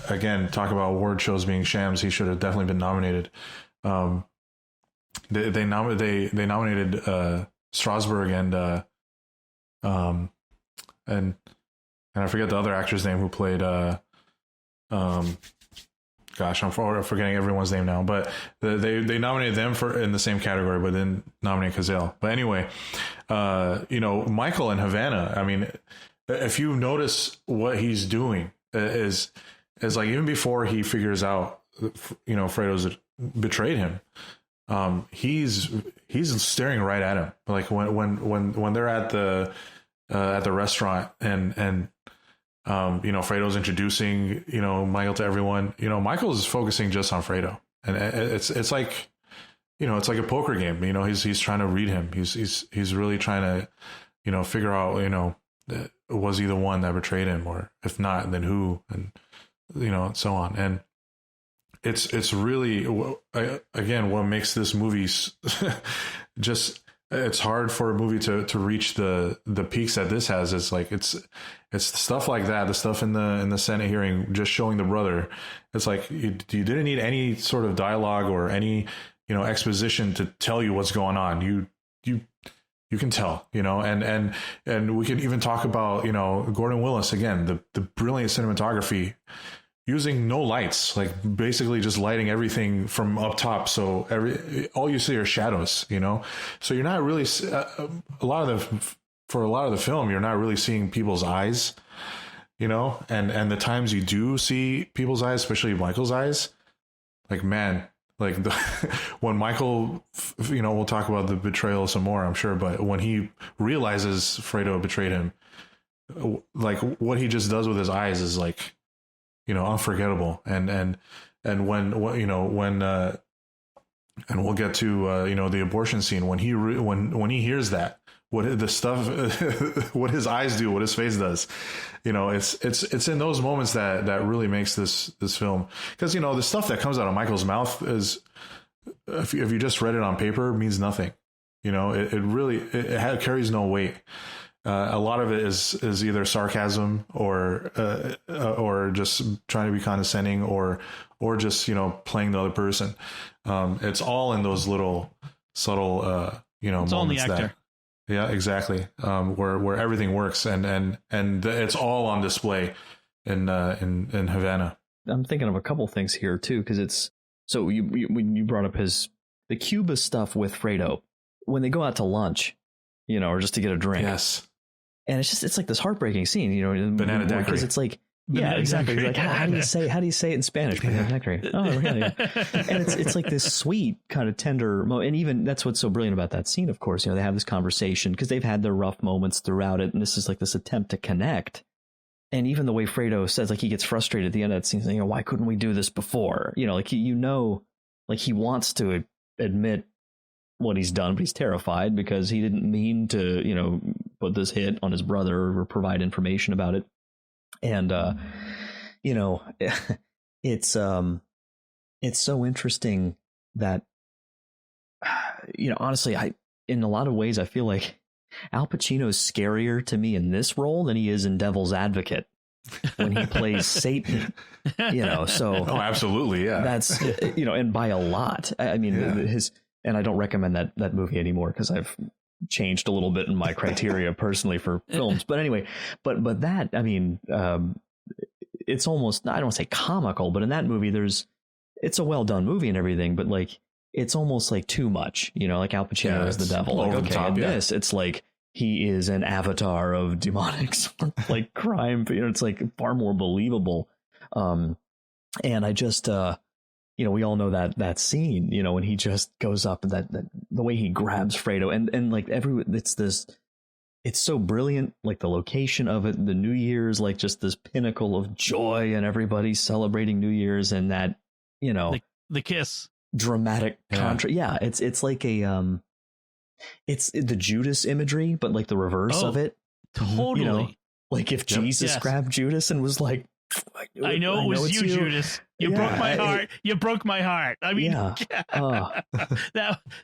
again, talk about award shows being shams. He should have definitely been nominated. They nominated Strasberg and I forget the other actor's name who played gosh, I'm forgetting everyone's name now, but they nominated them in the same category, but didn't nominate Cazale. But anyway, Michael in Havana, I mean, if you notice what he's doing is like, even before he figures out, Fredo's betrayed him, he's staring right at him. Like when they're at the restaurant and Fredo's introducing, Michael to everyone. Michael's focusing just on Fredo, and it's like, it's like a poker game. He's trying to read him. He's really trying to, figure out, was he the one that betrayed him, or if not, then who, and so on. And it's really, again, what makes this movie just. It's hard for a movie to reach the peaks that this has. It's like it's stuff like that, the stuff in the Senate hearing, just showing the brother. It's like you didn't need any sort of dialogue or any exposition to tell you what's going on. You can tell, and we can even talk about Gordon Willis again, the brilliant cinematography. Using no lights, like basically just lighting everything from up top, so all you see are shadows. So you're not really for a lot of the film, you're not really seeing people's eyes. And the times you do see people's eyes, especially Michael's eyes, like, man, like when Michael, we'll talk about the betrayal some more, I'm sure, but when he realizes Fredo betrayed him, like what he just does with his eyes is like, unforgettable. And when and we'll get to the abortion scene, when he hears that, what the stuff, what his eyes do, what his face does. It's in those moments that really makes this film. Because, the stuff that comes out of Michael's mouth is, if you just read it on paper, means nothing. It really carries no weight. A lot of it is either sarcasm or just trying to be condescending or just, playing the other person. It's all in those little subtle, it's all in the actor. Yeah, exactly. Where everything works and it's all on display in Havana. I'm thinking of a couple things here too, because it's so when you brought up the Cuba stuff with Fredo when they go out to lunch, or just to get a drink. Yes. And it's like this heartbreaking scene, banana daiquiri. Because it's like, yeah, exactly. Like, how do you say it in Spanish? Banana daiquiri. Oh, really? And it's like this sweet kind of tender, and even that's what's so brilliant about that scene. Of course, they have this conversation because they've had their rough moments throughout it, and this is like this attempt to connect. And even the way Fredo says, like, he gets frustrated at the end of that scene, saying, why couldn't we do this before? Like he wants to admit what he's done, but he's terrified because he didn't mean to, put this hit on his brother or provide information about it. And, it's so interesting that, honestly, in a lot of ways, I feel like Al Pacino's scarier to me in this role than he is in Devil's Advocate when he plays Satan, so. Oh, absolutely. Yeah. That's, and by a lot. I mean, and I don't recommend that movie anymore because I've changed a little bit in my criteria personally for films. But anyway, but that, I mean, it's almost, I don't want to say comical, but in that movie, it's a well done movie and everything, but like, it's almost like too much, like Al Pacino is the devil. Like, okay, top, this, it's like he is an avatar of demonic like crime. It's like far more believable. And I just, we all know that scene, when he just goes up and that the way he grabs Fredo and like it's so brilliant, like the location of it, the New Year's, like just this pinnacle of joy and everybody celebrating New Year's and that, the kiss, dramatic contrast. Yeah. It's like it's the Judas imagery, but like the reverse of it. Totally. Like if Jesus grabbed Judas and was like, I know it was you, Judas. You broke my heart. You broke my heart. I mean,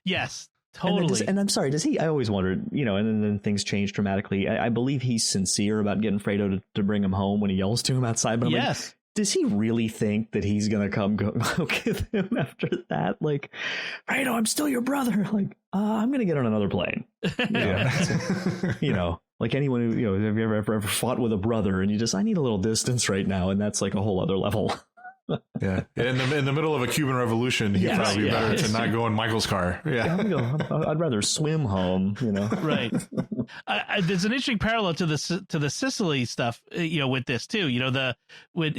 yes, totally. And I'm sorry, does he? I always wondered, and then things change dramatically. I believe he's sincere about getting Fredo to bring him home when he yells to him outside. But I'm like, does he really think that he's going to come go with him after that? Like, Fredo, I'm still your brother. Like, I'm going to get on another plane. Like anyone who, have you ever fought with a brother and I need a little distance right now. And that's like a whole other level. Yeah. In the middle of a Cuban revolution, he'd probably be better to not go in Michael's car. Yeah. I'd rather swim home, Right. There's an interesting parallel to the Sicily stuff, with this too, in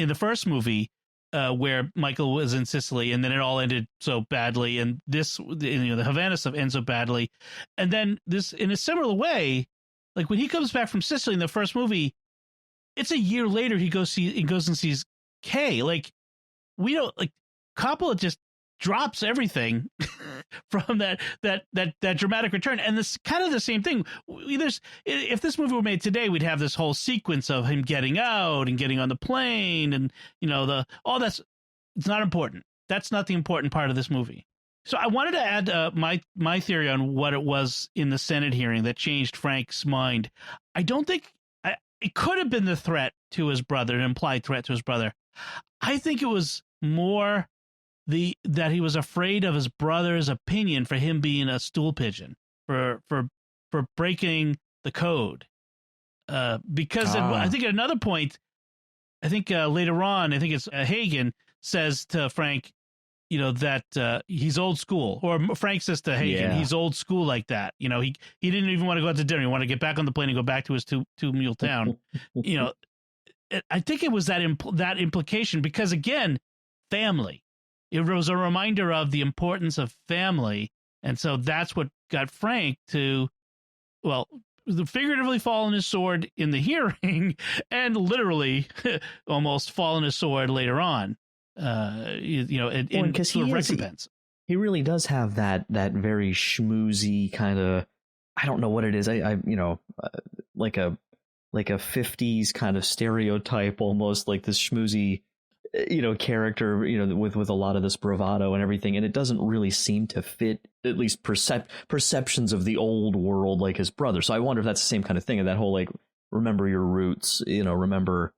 the first movie, where Michael was in Sicily and then it all ended so badly. And this, the Havana stuff ends so badly. And then this, in a similar way, like when he comes back from Sicily in the first movie, it's a year later he goes and sees Kay. Like, we don't, like, Coppola just drops everything from that dramatic return, and this kind of the same thing. If this movie were made today, we'd have this whole sequence of him getting out and getting on the plane, and all that's, it's not important. That's not the important part of this movie. So I wanted to add my theory on what it was in the Senate hearing that changed Frank's mind. I don't think it could have been the threat to his brother, an implied threat to his brother. I think it was more that he was afraid of his brother's opinion for him being a stool pigeon, for breaking the code. Because I think at another point, later on, I think it's Hagen says to Frank, that he's old school, or Frank says to Hagen, he's old school like that. He didn't even want to go out to dinner. He wanted to get back on the plane and go back to his two-meal town. I think it was that implication because, again, family. It was a reminder of the importance of family. And so that's what got Frank to, figuratively fall on his sword in the hearing and literally almost fall on his sword later on. In sort of recompense. He really does have that very schmoozy kind of, I don't know what it is. I like a 50s kind of stereotype, almost like this schmoozy, character, with a lot of this bravado and everything. And it doesn't really seem to fit, at least perceptions of the old world, like his brother. So I wonder if that's the same kind of thing. And that whole, like, remember your roots, remember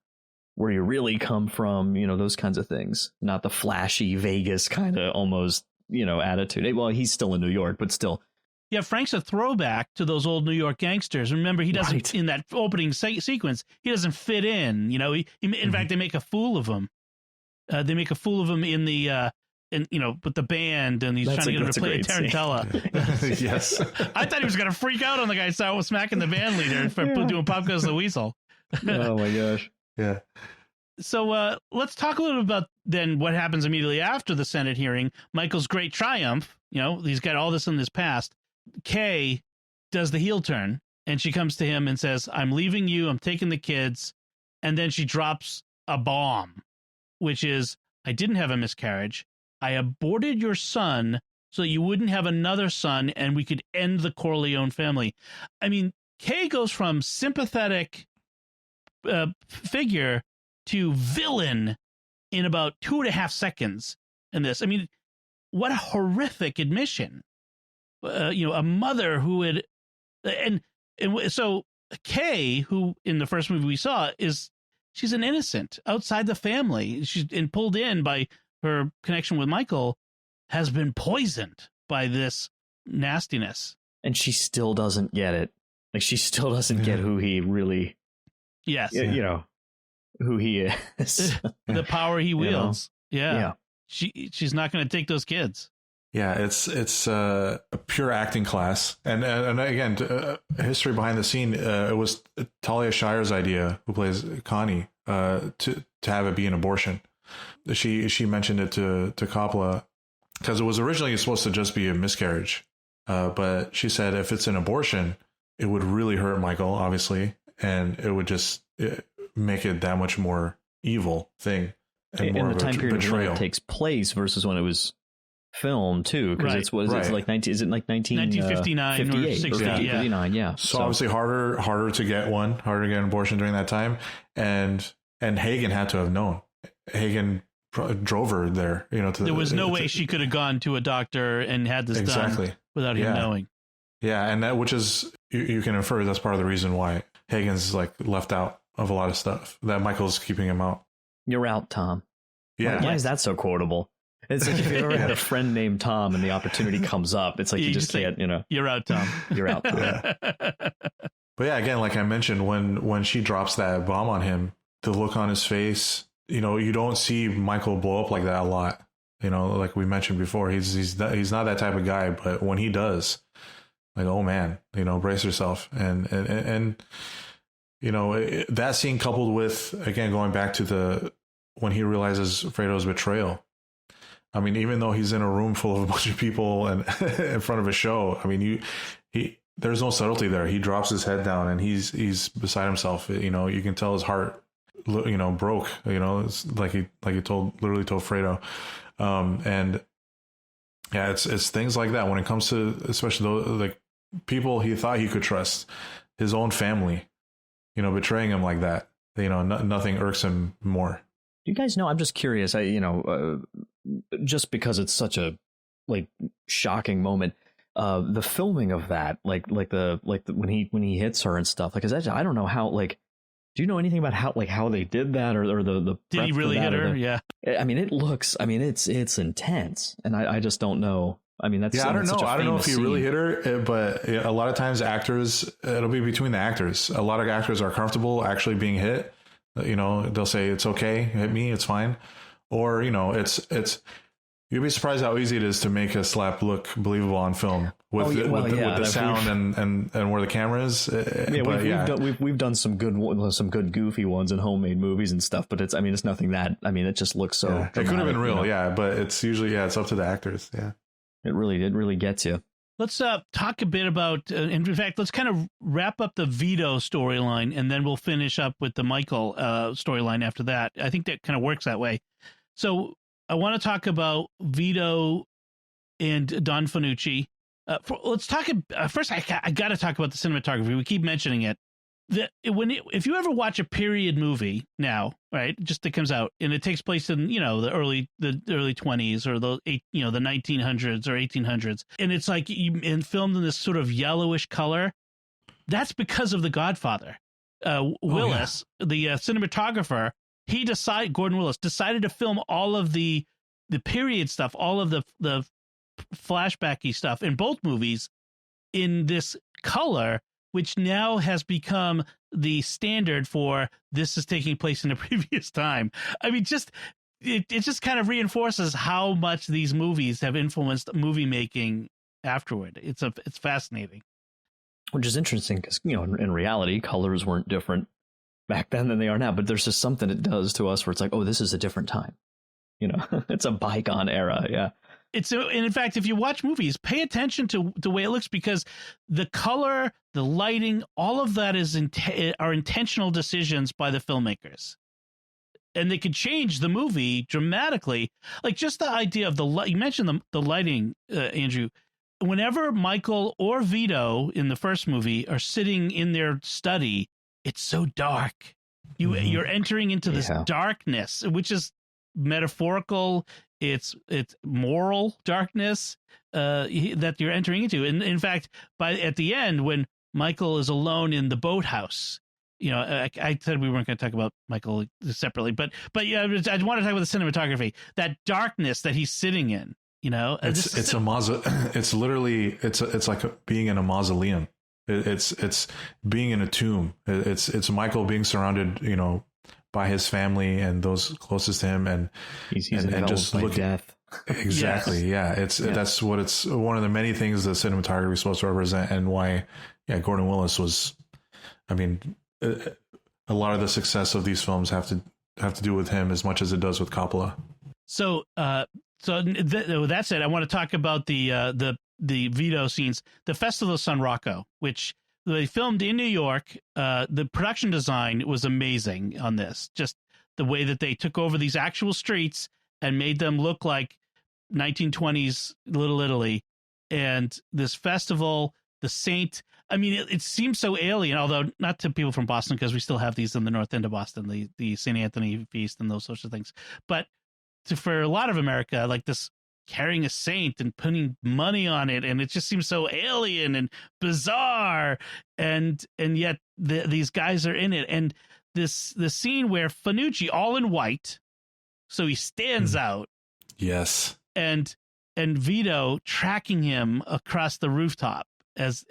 where you really come from, those kinds of things. Not the flashy Vegas kind of almost, attitude. Well, he's still in New York, but still. Yeah, Frank's a throwback to those old New York gangsters. Remember, he doesn't, Right. in that opening sequence, he doesn't fit in. In fact, they make a fool of him. They make a fool of him in the, with the band, and he's trying to get him to play a tarantella. Yes. I thought he was going to freak out on the guy smacking the band leader for doing Pop Goes the Weasel. Oh, my gosh. Yeah. So let's talk a little about then what happens immediately after the Senate hearing. Michael's great triumph. He's got all this in his past. Kay does the heel turn, and she comes to him and says, I'm leaving you. I'm taking the kids. And then she drops a bomb, which is, I didn't have a miscarriage. I aborted your son so you wouldn't have another son and we could end the Corleone family. I mean, Kay goes from sympathetic figure to villain in about 2.5 seconds in this. I mean, what a horrific admission. A mother who had, and so Kay, who in the first movie we saw, she's an innocent outside the family. She's and pulled in by her connection with Michael, has been poisoned by this nastiness. And she still doesn't get it. Like, she still doesn't get who he really, Yes. who he is. The power he wields. Yeah. She's not going to take those kids. Yeah, it's a pure acting class, and again, history behind the scene. It was Talia Shire's idea, who plays Connie, to have it be an abortion. She mentioned it to Coppola because it was originally supposed to just be a miscarriage, but she said if it's an abortion, it would really hurt Michael, obviously, and it would just make it that much more evil thing and more the of time a period when betrayal. it takes place versus when it was filmed too, because it's like 1959 or 58 60, or 59, yeah. So obviously harder to get an abortion during that time, and Hagen had to have known. Hagen drove her there, there was no way she could have gone to a doctor and had this done without him knowing. Yeah, and that, which is you can infer that's part of the reason why Hagen's like left out of a lot of stuff, that Michael's keeping him out. You're out, Tom. Yeah. Why is that so quotable? It's like if you ever had a friend named Tom and the opportunity comes up, it's like you just can't, You're out, Tom. You're out, Tom. Yeah. But yeah, again, like I mentioned, when she drops that bomb on him, the look on his face, you don't see Michael blow up like that a lot. Like we mentioned before, he's not that type of guy, but when he does, like, oh man, brace yourself. And that scene coupled with, again, going back to when he realizes Fredo's betrayal. I mean, even though he's in a room full of a bunch of people and in front of a show, I mean, there's no subtlety there. He drops his head down and he's beside himself. You can tell his heart, broke. It's like he literally told Fredo. And yeah, it's things like that when it comes to, especially those like people he thought he could trust, his own family, betraying him like that. Nothing irks him more. You guys know, I'm just curious. Just because it's such a shocking moment, the filming of that, when he hits her and stuff, I don't know how. Do you know anything about how they did that or the did he really hit her? Yeah. I mean, it's intense, and I just don't know. I mean, that's I don't know. I don't know if he really scene. hit her, but a lot of times actors, it'll be between the actors. A lot of actors are comfortable actually being hit. They'll say it's okay, hit me, it's fine. Or, it's you'd be surprised how easy it is to make a slap look believable on film with the sound and where the camera is. We've done some good goofy ones in homemade movies and stuff, but it's nothing that, it just looks so it could have been real. Yeah. But it's usually, it's up to the actors. Yeah. It really gets you. Let's talk a bit about, in fact, let's kind of wrap up the Vito storyline, and then we'll finish up with the Michael storyline after that. I think that kind of works that way. So I want to talk about Vito and Don Fanucci Let's talk. First, I got to talk about the cinematography. We keep mentioning it. If you ever watch a period movie now, right, just that comes out and it takes place in the early 20s or the 1900s or 1800s, and it's like filmed in this sort of yellowish color, that's because of The Godfather. Willis, the cinematographer, Gordon Willis decided to film all of the period stuff, all of the flashbacky stuff in both movies in this color, which now has become the standard for this is taking place in a previous time. I mean, it just kind of reinforces how much these movies have influenced movie making afterward. It's fascinating. Which is interesting because, in reality, colors weren't different back then than they are now. But there's just something it does to us where it's like, oh, this is a different time. It's a bygone era. Yeah. And in fact, if you watch movies, pay attention to the way it looks, because the color, the lighting, all of that are intentional decisions by the filmmakers. And they could change the movie dramatically. Like just the idea of you mentioned the lighting, Andrew. Whenever Michael or Vito in the first movie are sitting in their study, it's so dark. You're entering into this darkness, which is metaphorical. It's moral darkness that you're entering into. And in fact, at the end, when Michael is alone in the boathouse, I said we weren't going to talk about Michael separately, but yeah, I want to talk about the cinematography, that darkness that he's sitting in. It's literally like being in a mausoleum. It's being in a tomb. It's Michael being surrounded, by his family and those closest to him, and he's just looking death. Exactly. Yes. Yeah. That's what it's one of the many things the cinematography is supposed to represent, and why, Gordon Willis was, a lot of the success of these films have to do with him as much as it does with Coppola. So, that said, I want to talk about the Vito scenes, the Festival of San Rocco, which they filmed in New York. The production design was amazing on this. Just the way that they took over these actual streets and made them look like 1920s Little Italy. And this festival, the Saint, it seems so alien, although not to people from Boston, because we still have these in the north end of Boston, the St. Anthony feast and those sorts of things. But for a lot of America, like this, carrying a saint and putting money on it, and it just seems so alien and bizarre, and yet these guys are in it. And the scene where Fanucci, all in white, so he stands out, yes, and Vito tracking him across the rooftop as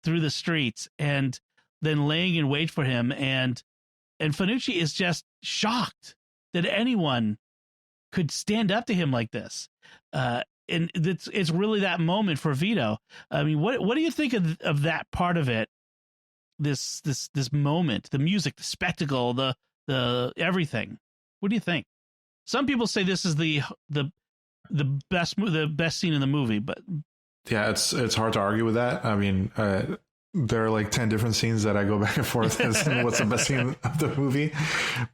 through the streets, and then laying in wait for him, and Fanucci is just shocked that anyone could stand up to him like this. And it's really that moment for Vito. What do you think of that part of it? This moment, the music, the spectacle, the everything. What do you think? Some people say this is the best scene in the movie, but yeah, it's hard to argue with that. There are like 10 different scenes that I go back and forth as what's the best scene of the movie.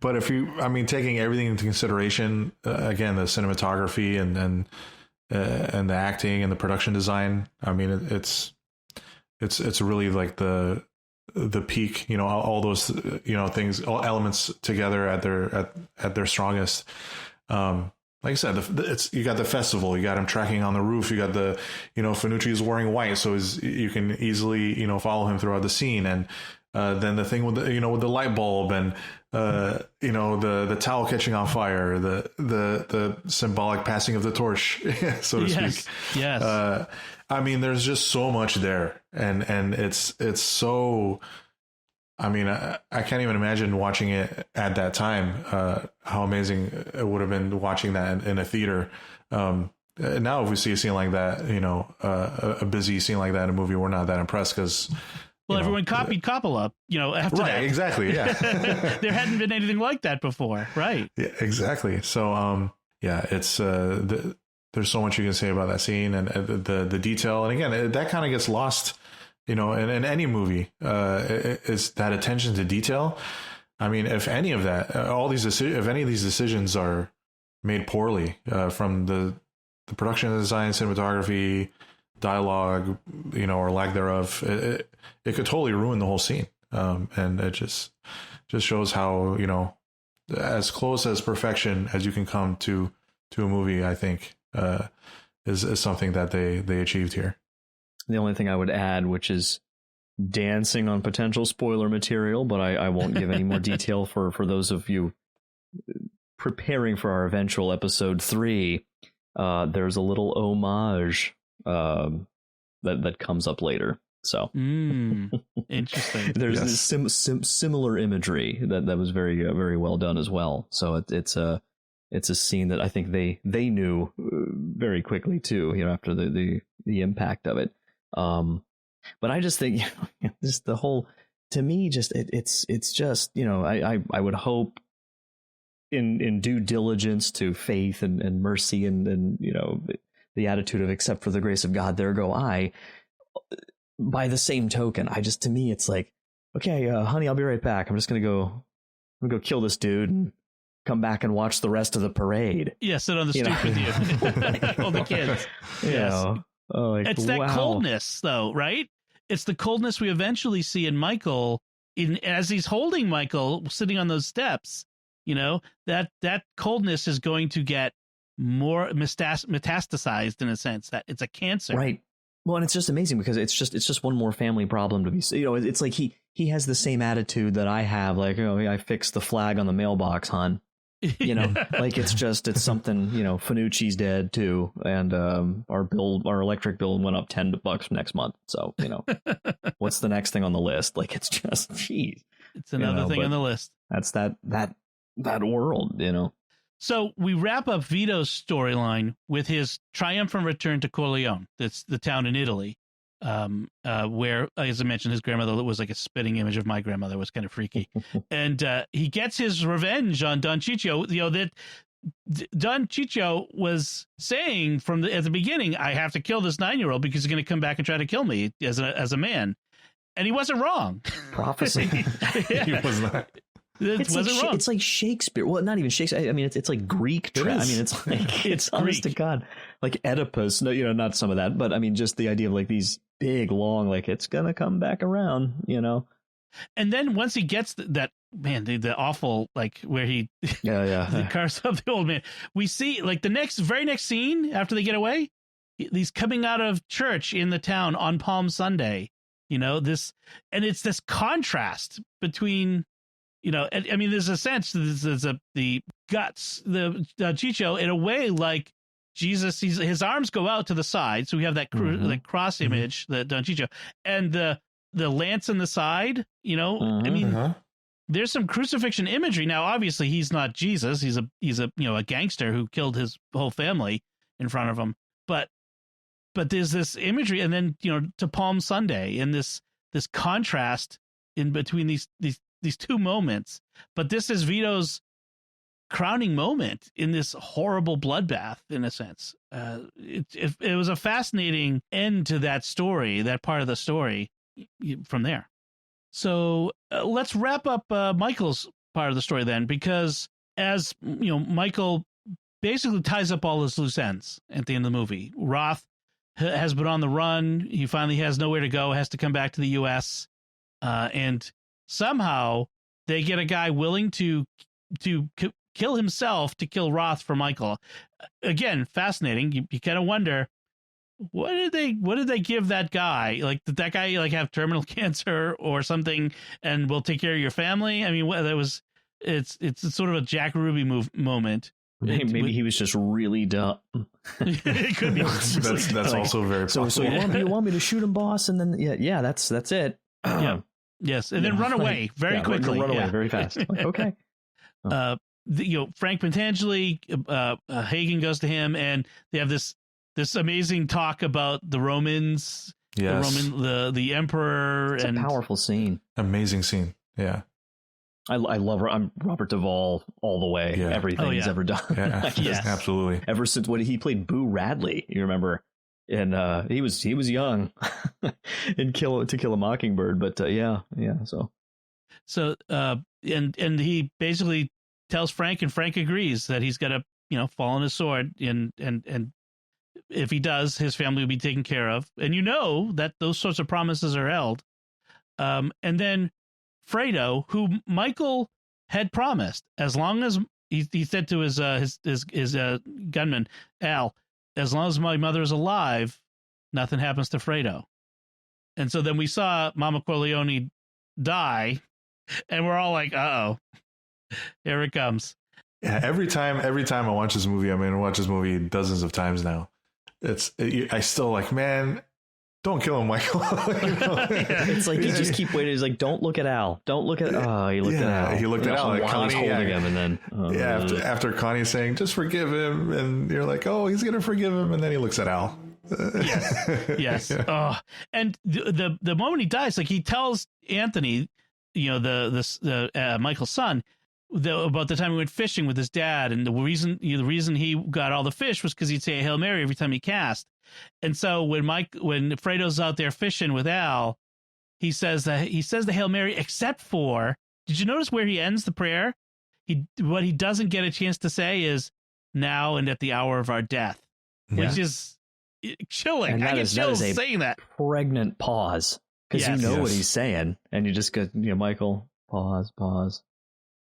But if you, taking everything into consideration, again, the cinematography and the acting and the production design, it's really like the peak, all those, things, all elements together at their strongest. Like I said, you got the festival, you got him tracking on the roof, you got the, Fanucci is wearing white, so you can easily, follow him throughout the scene. And then the thing with with the light bulb and, the towel catching on fire, the symbolic passing of the torch, so to speak. Yes. There's just so much there. And it's so, I can't even imagine watching it at that time, how amazing it would have been watching that in a theater. Now, if we see a scene like that, a busy scene like that in a movie, we're not that impressed because... Well, everyone copied Coppola, after that. Right, exactly, yeah. There hadn't been anything like that before, right? Yeah, exactly. So, it's... there's so much you can say about that scene and the detail. And again, that kind of gets lost... in any movie, is that attention to detail. If any of that, if any of these decisions are made poorly, from the production design, cinematography, dialogue, or lack thereof, it could totally ruin the whole scene. And it just shows how, as close as perfection as you can come to a movie, I think, is something that they achieved here. The only thing I would add, which is dancing on potential spoiler material, but I won't give any more detail for those of you preparing for our eventual episode 3. There's a little homage that comes up later. So interesting. There's this similar imagery that was very very well done as well. So it's a scene that I think they knew very quickly too. After the impact of it. But I just think just the whole, to me, just it's just I would hope in due diligence to faith and mercy and the attitude of except for the grace of God there go I. By the same token, to me it's like, okay, honey, I'll be right back. I'm gonna go kill this dude and come back and watch the rest of the parade. Yeah, sit on the stoop with you, all the kids. Yes. It's that coldness, though, right? It's the coldness we eventually see in Michael, as he's holding Michael sitting on those steps. That coldness is going to get more metastasized in a sense, that it's a cancer, right? Well, and it's just amazing because it's just one more family problem to be. It's like he has the same attitude that I have, like, I fixed the flag on the mailbox, hon. Like it's something, Fanucci's dead too. And our electric bill went up $10 next month. So, what's the next thing on the list? Like, it's just, geez. It's another thing on the list. That's that world, So we wrap up Vito's storyline with his triumphant return to Corleone. That's the town in Italy. Where, as I mentioned, his grandmother was like a spitting image of my grandmother. It was kind of freaky. And he gets his revenge on Don Ciccio. That Don Ciccio was saying at the beginning, I have to kill this 9-year-old because he's going to come back and try to kill me as a man. And he wasn't wrong. Prophecy. He was not. It's like Shakespeare. Well, not even Shakespeare. I mean, it's like Greek. I mean, it's like it's honest to God, like Oedipus. No, not some of that, but I mean, just the idea of like these big, long, like it's gonna come back around, And then once he gets that man, the awful, like where he the curse of the old man. We see like the very next scene after they get away, he's coming out of church in the town on Palm Sunday. This, and it's this contrast between. I mean, there's a sense that the guts, the Ciccio, in a way, like Jesus, his arms go out to the side. So we have that cross image, the Don Ciccio, and the lance in the side, I mean, there's some crucifixion imagery. Now, obviously, he's not Jesus. He's a gangster who killed his whole family in front of him. But there's this imagery, and then, to Palm Sunday, and this contrast in between these two moments. But this is Vito's crowning moment in this horrible bloodbath, in a sense. It was a fascinating end to that story, that part of the story from there. So let's wrap up Michael's part of the story then, because as Michael basically ties up all his loose ends at the end of the movie. Roth has been on the run. He finally has nowhere to go, has to come back to the U.S. And somehow they get a guy willing to kill himself to kill Roth for Michael. Again, fascinating. You kind of wonder, what did they give that guy? Like, did that guy like have terminal cancer or something, and will take care of your family? I mean, it's sort of a Jack Ruby moment. Maybe he was just really dumb. It could be. That's like, also very possible. So you want me to shoot him, boss? And then yeah, that's it. Yeah. Yes, and then run away very quickly. Run away very fast. Like, okay. Frank Pentangeli, Hagen goes to him, and they have this amazing talk about the Romans. Yes. The emperor. It's a powerful scene. Amazing scene. Yeah. I love. I'm Robert Duvall all the way. Yeah. Everything he's ever done. Yeah, yes. Absolutely. Ever since when he played Boo Radley, you remember, and he was young in To Kill a Mockingbird, but yeah. So and he basically tells Frank, and Frank agrees that he's got to fall on his sword and if he does, his family will be taken care of. And you know that those sorts of promises are held. And then Fredo, who Michael had promised, as long as he said to his gunman, Al, as long as my mother is alive, nothing happens to Fredo. And so then we saw Mama Corleone die, and we're all like, uh-oh, here it comes. Yeah, every time I watch this movie, I mean, I watch this movie dozens of times now. I still like, man, don't kill him, Michael. It's like you just keep waiting. He's like, don't look at Al. Don't look at. Oh, he looked at Al. He looked at Al. While Connie, he's holding him, and then after Connie's saying, just forgive him, and you're like, oh, he's gonna forgive him, and then he looks at Al. Yes. Oh, and the moment he dies, like he tells Anthony, the Michael's son, about the time he went fishing with his dad, and the reason he got all the fish was because he'd say a Hail Mary every time he cast. And so when Fredo's out there fishing with Al, he says the Hail Mary, except for, did you notice where he ends the prayer? What he doesn't get a chance to say is now and at the hour of our death, which is chilling. I get chills saying that. Pregnant pause, because you know what he's saying, and you just go, Michael, pause,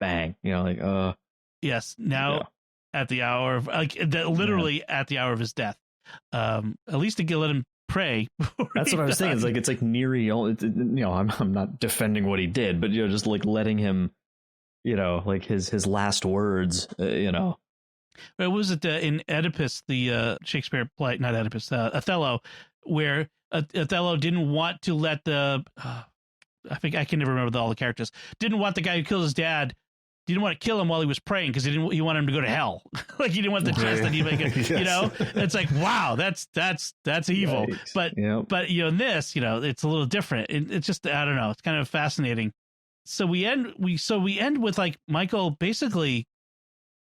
bang, yes, now at the hour of literally at the hour of his death. At least to let him pray. That's what I was thinking. It's like Neri. I'm not defending what he did, but just like letting him, like his last words. What was it in Oedipus, the Shakespeare play? Not Oedipus, Othello, where Othello didn't want to let the. I think I can never remember all the characters. Didn't want the guy who killed his dad. Didn't want to kill him while he was praying because he wanted him to go to hell. Like he didn't want the chance that he make it. Yes. It's like, wow, that's evil. Yikes. But in this, it's a little different. It's just, I don't know. It's kind of fascinating. So we end with like Michael basically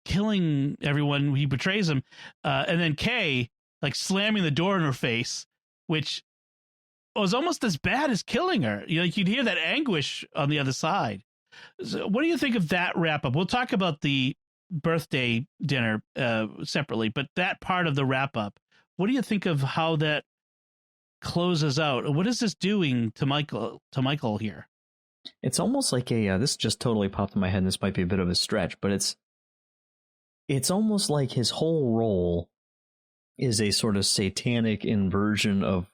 killing everyone. He betrays him, and then Kay like slamming the door in her face, which was almost as bad as killing her. Like you'd hear that anguish on the other side. So what do you think of that wrap up? We'll talk about the birthday dinner separately, but that part of the wrap up, what do you think of how that closes out? What is this doing to Michael here? It's almost like this just totally popped in my head, and this might be a bit of a stretch, but it's almost like his whole role is a sort of satanic inversion of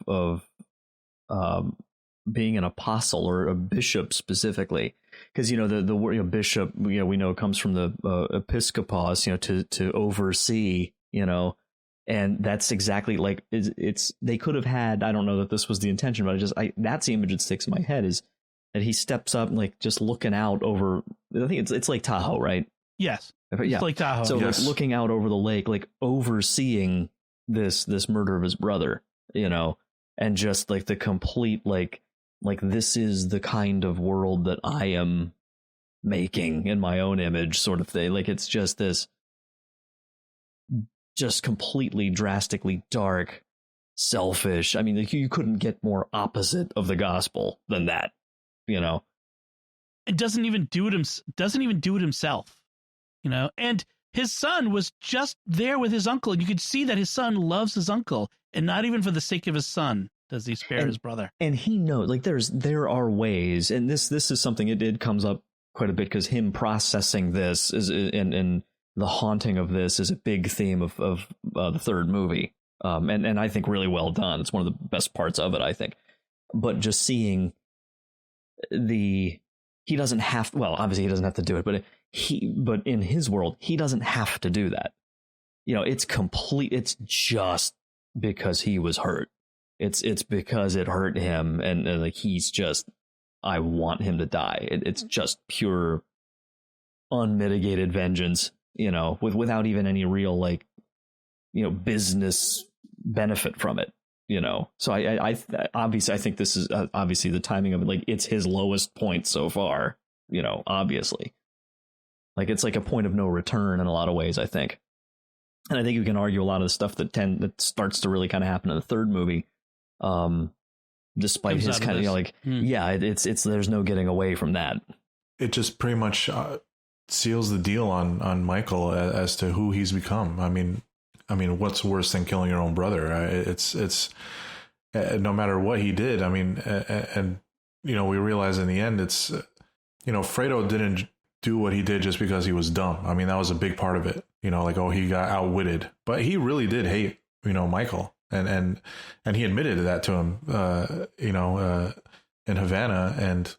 being an apostle or a bishop specifically. Because the word bishop, we know comes from the episkopos, to oversee, and that's exactly like it's. They could have had. I don't know that this was the intention, but that's the image that sticks in my head is that he steps up and like just looking out over. I think it's Lake Tahoe, right? Yes, it's Lake Tahoe. So like looking out over the lake, like overseeing this murder of his brother, and just like the complete like this is the kind of world that I am making in my own image sort of thing. Like it's just this just completely drastically dark, selfish. I mean, like, you couldn't get more opposite of the gospel than that, It doesn't even do it himself, and his son was just there with his uncle. And you could see that his son loves his uncle, and not even for the sake of his son does he spare his brother. And he knows, like, there are ways, and this is something it comes up quite a bit because him processing this is and the haunting of this is a big theme of the third movie, and I think really well done. It's one of the best parts of it, I think. But just seeing he doesn't have, well, obviously he doesn't have to do it, but in his world he doesn't have to do that. It's complete. It's just because he was hurt. It's because it hurt him, and like he's just, I want him to die. It's just pure, unmitigated vengeance, without even any real business benefit from it, So I obviously I think this is obviously the timing of it. Like it's his lowest point so far, obviously. Like it's like a point of no return in a lot of ways, I think. And I think you can argue a lot of the stuff that starts to really kind of happen in the third movie. Despite his kind of it's there's no getting away from that. It just pretty much seals the deal on Michael as to who he's become. I mean, I mean, what's worse than killing your own brother? It's no matter what he did. I mean, and we realize in the end, it's Fredo didn't do what he did just because he was dumb. I mean, that was a big part of it. Like, oh, he got outwitted, but he really did hate Michael, and he admitted that to him, in Havana, and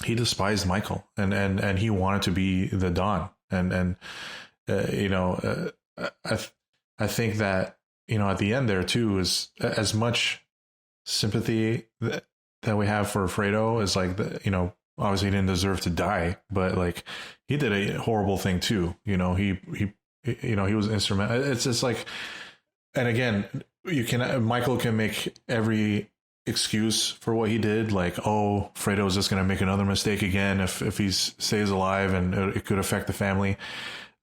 he despised Michael, and he wanted to be the Don, and I think that at the end there too is as much sympathy that we have for Fredo is like obviously he didn't deserve to die, but like he did a horrible thing too. He was instrumental. It's just like, and again, Michael can make every excuse for what he did, like, oh, Fredo's just going to make another mistake again if he stays alive, and it could affect the family.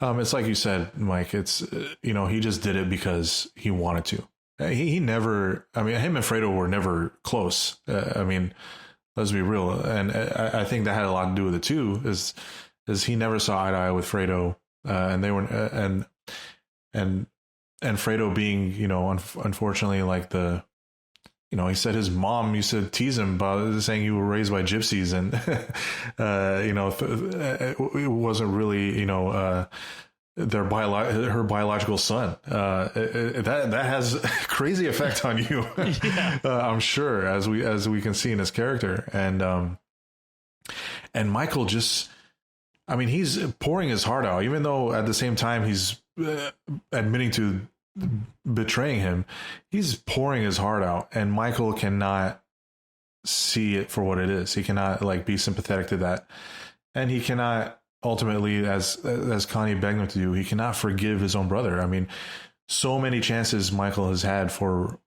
It's like you said, Mike, it's he just did it because he wanted to. He never, I mean, him and Fredo were never close. I mean, let's be real, and I think that had a lot to do with it too, is he never saw eye to eye with Fredo, and they were and Fredo being unfortunately, like, the he said his mom used to tease him about saying you were raised by gypsies, and it wasn't really her biological son. That has crazy effect on you. Yeah. I'm sure, as we can see in his character, and Michael just, I mean, he's pouring his heart out, even though at the same time he's admitting to betraying him. He's pouring his heart out, and Michael cannot see it for what it is. He cannot be sympathetic to that, and he cannot ultimately, as Connie begged him to do, he cannot forgive his own brother. I mean, so many chances Michael has had for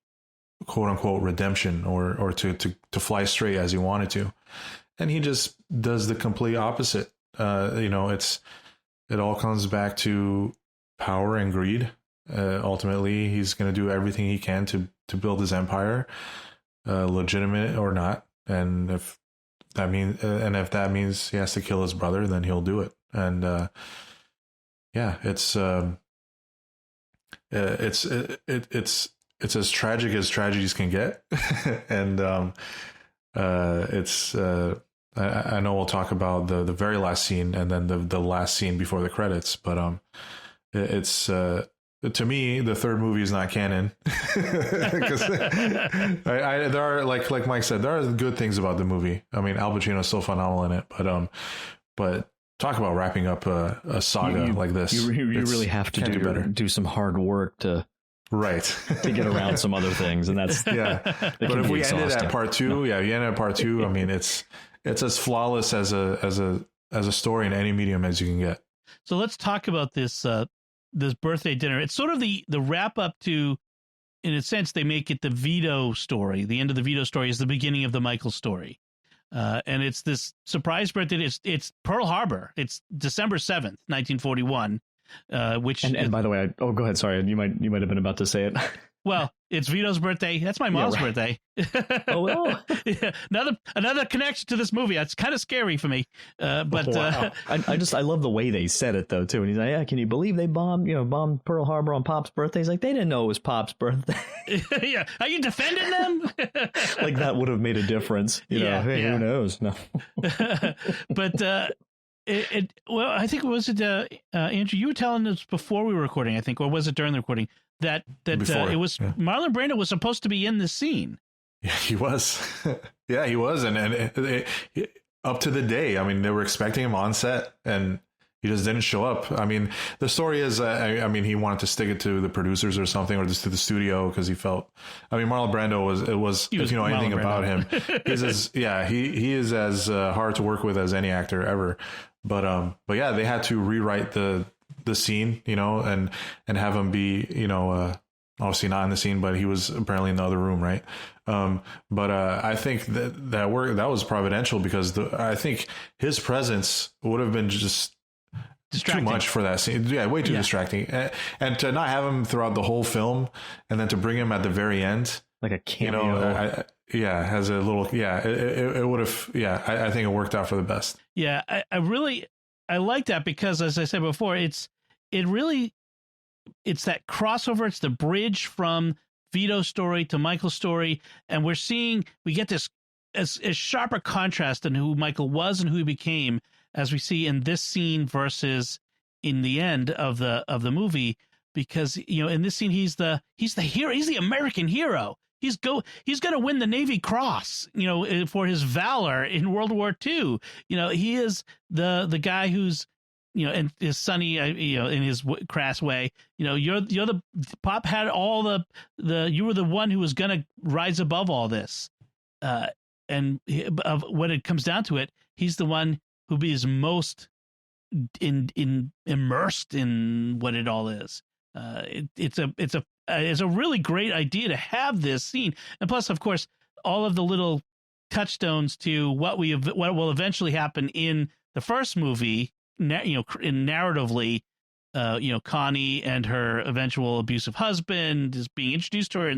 quote unquote redemption, or to fly straight as he wanted to, and he just does the complete opposite. It all comes back to power and greed. Ultimately, he's going to do everything he can to build his empire, legitimate or not. And if that means he has to kill his brother, then he'll do it. And it's as tragic as tragedies can get. And I know we'll talk about the very last scene, and then the last scene before the credits, but it's to me, the third movie is not canon, because there are, like Mike said, there are good things about the movie. I mean, Al Pacino is so phenomenal in it, but talk about wrapping up a saga like this. You really have to do some hard work to get around some other things, and that's But if we ended at part two, you ended at part two. I mean, it's as flawless as a story in any medium as you can get. So let's talk about this birthday dinner. It's sort of the wrap up to, in a sense, they make it the Vito story. The end of the Vito story is the beginning of the Michael story. And it's this surprise birthday. It's Pearl Harbor. It's December 7th, 1941. And by the way, go ahead. Sorry, you might have been about to say it. Well, it's Vito's birthday. That's my mom's birthday. Oh, well. Yeah, another connection to this movie. It's kind of scary for me. But wow. I love the way they said it though too. And he's like, yeah, can you believe they bombed Pearl Harbor on Pop's birthday? He's like, they didn't know it was Pop's birthday. Yeah, are you defending them? Like that would have made a difference. Who knows? No. But well, I think Andrew, you were telling us before we were recording, I think, or was it during the recording, that it was Marlon Brando was supposed to be in this scene. Yeah, he was. Yeah, he was, and up to the day, I mean, they were expecting him on set, and he just didn't show up. I mean, the story is, I mean, he wanted to stick it to the producers or something, or just to the studio, because he felt. I mean, Marlon Brando was if you know anything about him, he is as hard to work with as any actor ever. But yeah, they had to rewrite the scene, and have him be, obviously not in the scene, but he was apparently in the other room, right? But I think that was providential, because I think his presence would have been just too much for that scene. Yeah, way too distracting. And to not have him throughout the whole film, and then to bring him at the very end, like a cameo. Has a little, it would have, I think it worked out for the best. Yeah, I like that, because, as I said before, it really it's that crossover. It's the bridge from Vito's story to Michael's story, and we get this as sharp a contrast in who Michael was and who he became as we see in this scene versus in the end of the movie. Because in this scene he's the hero, he's the American hero. He's going to win the Navy Cross, for his valor in World War II. He is the guy who's, and his sunny, in his crass way, you're the Pop had all the you were the one who was going to rise above all this. And when it comes down to it, he's the one who is most immersed in what it all is. It's a really great idea to have this scene, and plus, of course, all of the little touchstones to what will eventually happen in the first movie. Narratively, Connie and her eventual abusive husband is being introduced to her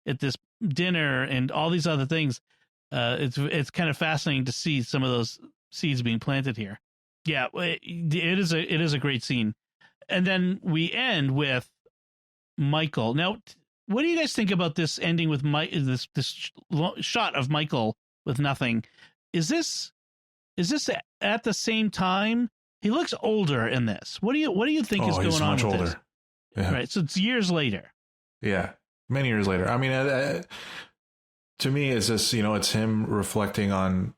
at this dinner, and all these other things. It's kind of fascinating to see some of those seeds being planted here. Yeah, it is a great scene. And then we end with Michael. Now, what do you guys think about this ending with this shot of Michael with nothing? Is this at the same time? He looks older in this. What do you think is going on? He's much older. This? Yeah. Right, so it's years later. Yeah, many years later. I mean, to me, it's just it's him reflecting on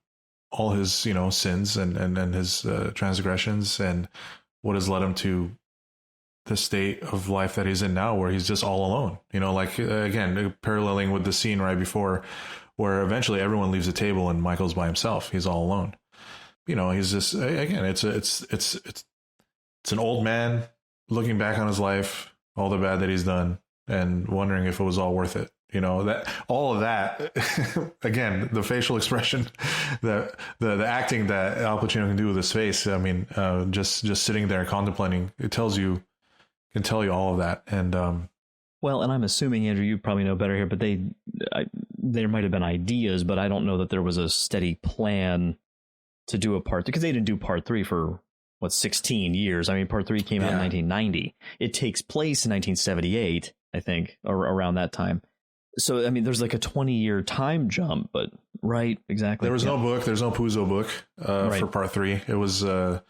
all his sins and his transgressions and what has led him to the state of life that he's in now, where he's just all alone. Again, paralleling with the scene right before, where eventually everyone leaves the table and Michael's by himself. He's all alone. He's just, again, it's an old man looking back on his life, all the bad that he's done, and wondering if it was all worth it. That all of that, again, the facial expression, the acting that Al Pacino can do with his face. I mean, just sitting there contemplating, can tell you all of that. And well, and I'm assuming, Andrew, you probably know better here, but there might have been ideas, but I don't know that there was a steady plan to do a part, because they didn't do part 3 for 16 years. I mean, part 3 came out in 1990. It takes place in 1978, I think, or around that time. So, I mean, there's like a 20-year time jump, but right, exactly. There was no book. There's no Puzo book for part 3. It was, I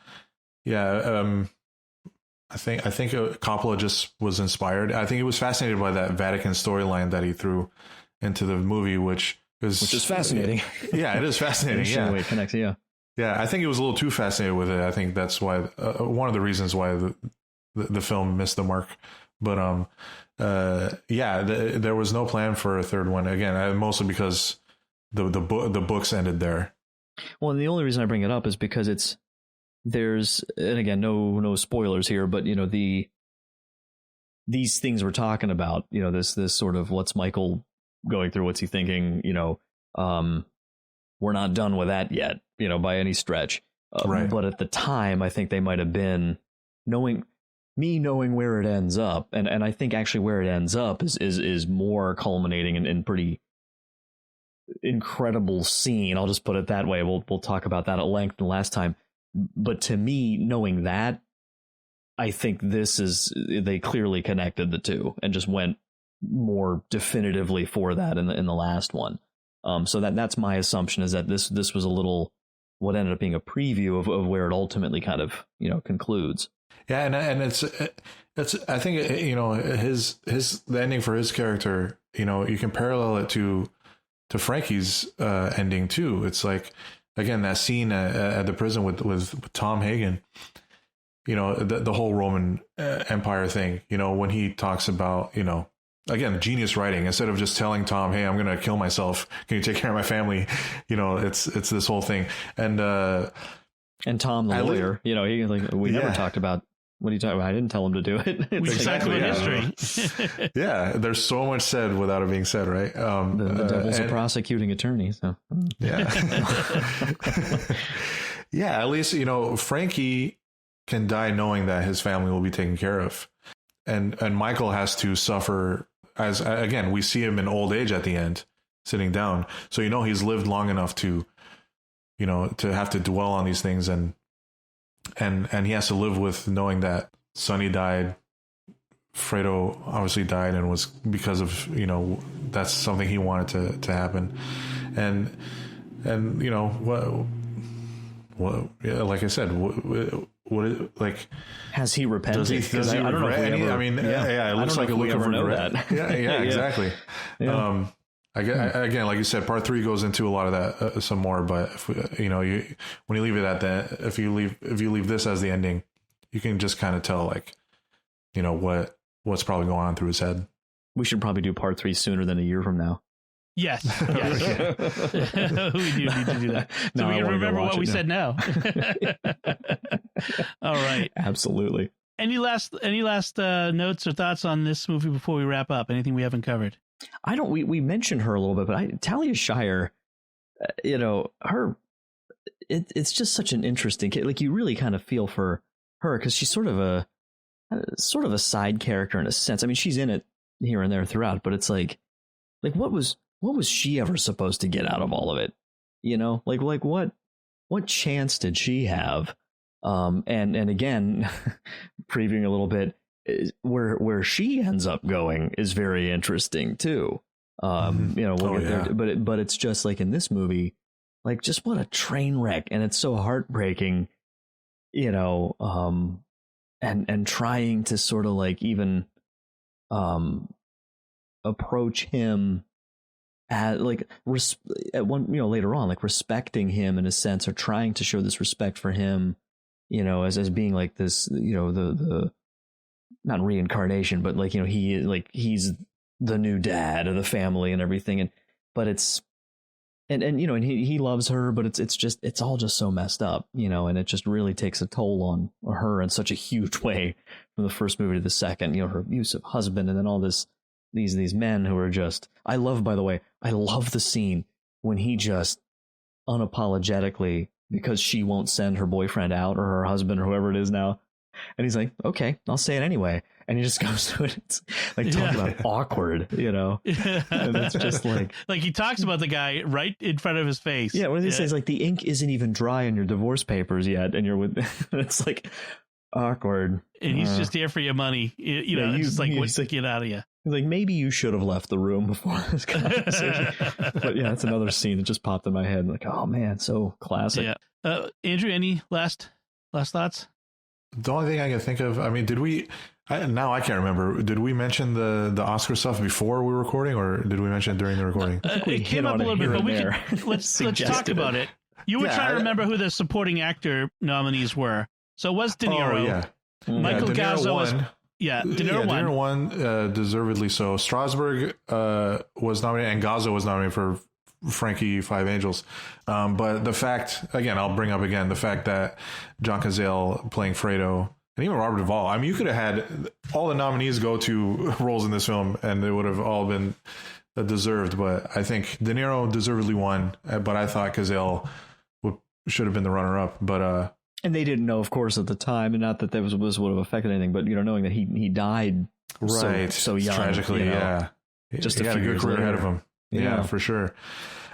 think Coppola just was inspired. I think he was fascinated by that Vatican storyline that he threw into the movie, which is fascinating. Yeah, it is fascinating. Yeah, the way it connects. Yeah, I think he was a little too fascinated with it. I think that's why one of the reasons why the film missed the mark. But there was no plan for a third one. Again, mostly because the books ended there. Well, and the only reason I bring it up is because and again, no spoilers here, but these things we're talking about, this sort of what's Michael going through, what's he thinking, we're not done with that yet, by any stretch. Right. But at the time, I think they might have been knowing where it ends up. And I think actually where it ends up is more culminating and pretty incredible scene. I'll just put it that way. We'll talk about that at length the last time. But to me, knowing that, I think they clearly connected the two and just went more definitively for that in the last one. So that's my assumption, is that this was a little what ended up being a preview of where it ultimately kind of concludes. Yeah, and it's I think the ending for his character, you can parallel it to Frankie's ending too. It's like, again, that scene at the prison with Tom Hagen, the whole Roman Empire thing, when he talks about, again, genius writing. Instead of just telling Tom, hey, I'm going to kill myself, can you take care of my family? It's this whole thing. And Tom, the lawyer, he we never talked about. What are you talking about? I didn't tell him to do it. Exactly. History. Yeah, there's so much said without it being said, right? The devil's a prosecuting attorney, so yeah. Yeah, at least Frankie can die knowing that his family will be taken care of, and Michael has to suffer as, again, we see him in old age at the end, sitting down. So he's lived long enough to have to dwell on these things, and he has to live with knowing that Sonny died Fredo obviously died, and was because of, you know, that's something he wanted to happen, and you know what yeah, like I said, what like, has he repented? Does he I don't know if we regret any? ever, I mean, yeah, it looks like a look of regret. Yeah, exactly. Yeah. Again, like you said, part 3 goes into a lot of that some more. But if you know, when you leave it at that, if you leave this as the ending, you can just kind of tell, like, you know, what's probably going on through his head. We should probably do part 3 sooner than a year from now. Yes. We do need to do that. So we can remember what we said now. All right. Absolutely. Any last notes or thoughts on this movie before we wrap up? Anything we haven't covered? We mentioned her a little bit, but Talia Shire, you know, her, it's just such an interesting kid. Like, you really kind of feel for her, because she's sort of a side character in a sense. I mean, she's in it here and there throughout, but it's like what was she ever supposed to get out of all of it? You know, like what chance did she have? And again, previewing a little bit, where she ends up going is very interesting too. You know, we'll get there, but it's just like in this movie, like, just what a train wreck, and it's so heartbreaking, you know, and trying to sort of like even approach him at like at one, you know, later on, like respecting him in a sense, or trying to show this respect for him, you know, as being like this, you know, the not reincarnation, but like, you know, he's the new dad of the family and everything. But it's, and you know, and he loves her, but it's all just so messed up, you know, and it just really takes a toll on her in such a huge way from the first movie to the second, you know, her abusive husband, and then all these men who are just, I love the scene when he just unapologetically, because she won't send her boyfriend out, or her husband, or whoever it is now, and he's like, okay, I'll say it anyway. And he just goes to it. It's like, talk about awkward, you know? And it's just like he talks about the guy right in front of his face. Yeah. What does he say? It's like, the ink isn't even dry on your divorce papers yet. And you're with, it's like awkward. And he's just here for your money. You know, it's like, get out of you. He's like, maybe you should have left the room before this conversation. But yeah, that's another scene that just popped in my head. Like, oh man, so classic. Yeah. Andrew, any last thoughts? The only thing I can think of, I mean, now I can't remember. Did we mention the Oscar stuff before we were recording, or did we mention it during the recording? It came up a little bit, but let's talk about it. You were trying to remember who the supporting actor nominees were. So it was De Niro. Oh, yeah. Michael Gazzo was. De Niro won. Deservedly so. Strasberg was nominated, and Gazzo was nominated for Frankie Five Angels. But the fact, again, I'll bring up again the fact that John Cazale playing Fredo, and even Robert Duvall, I mean, you could have had all the nominees go to roles in this film, and it would have all been deserved. But I think De Niro deservedly won, but I thought Cazale should have been the runner-up. But and they didn't know, of course, at the time, and not that that would have affected anything, but, you know, knowing that he died so young, tragically, you know, yeah, just he a had few a good years career later. ahead of him. Yeah, for sure.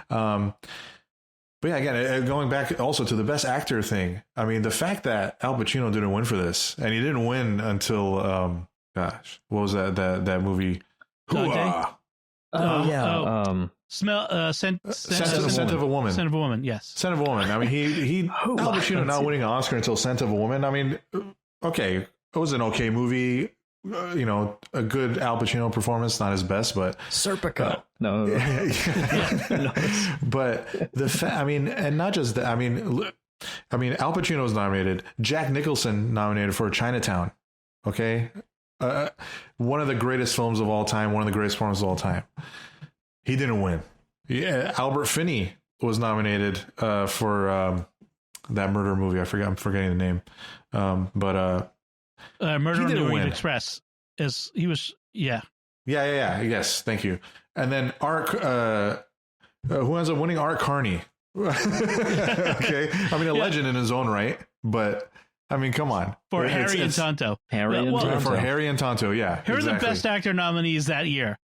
But yeah, again, going back also to the best actor thing. I mean, the fact that Al Pacino didn't win for this, and he didn't win until what was that movie? Dante? Scent of a Woman. Scent of a Woman. Yes. Scent of a Woman. I mean, he Al Pacino not winning an Oscar until Scent of a Woman. I mean, okay, it was an okay movie. You know, a good Al Pacino performance, not his best, but Serpico. No. But I mean, and not just that. I mean, Al Pacino was nominated. Jack Nicholson nominated for Chinatown. Okay, one of the greatest films of all time. One of the greatest performances of all time. He didn't win. Yeah, Albert Finney was nominated for that murder movie. I'm forgetting the name. Murder on the Orient Express. As he was, yeah. Yes, thank you. And then who ends up winning? Art Carney. Okay, I mean, a legend in his own right, but I mean, come on. For Harry and Tonto. For Harry and Tonto, yeah. Here are the best actor nominees that year.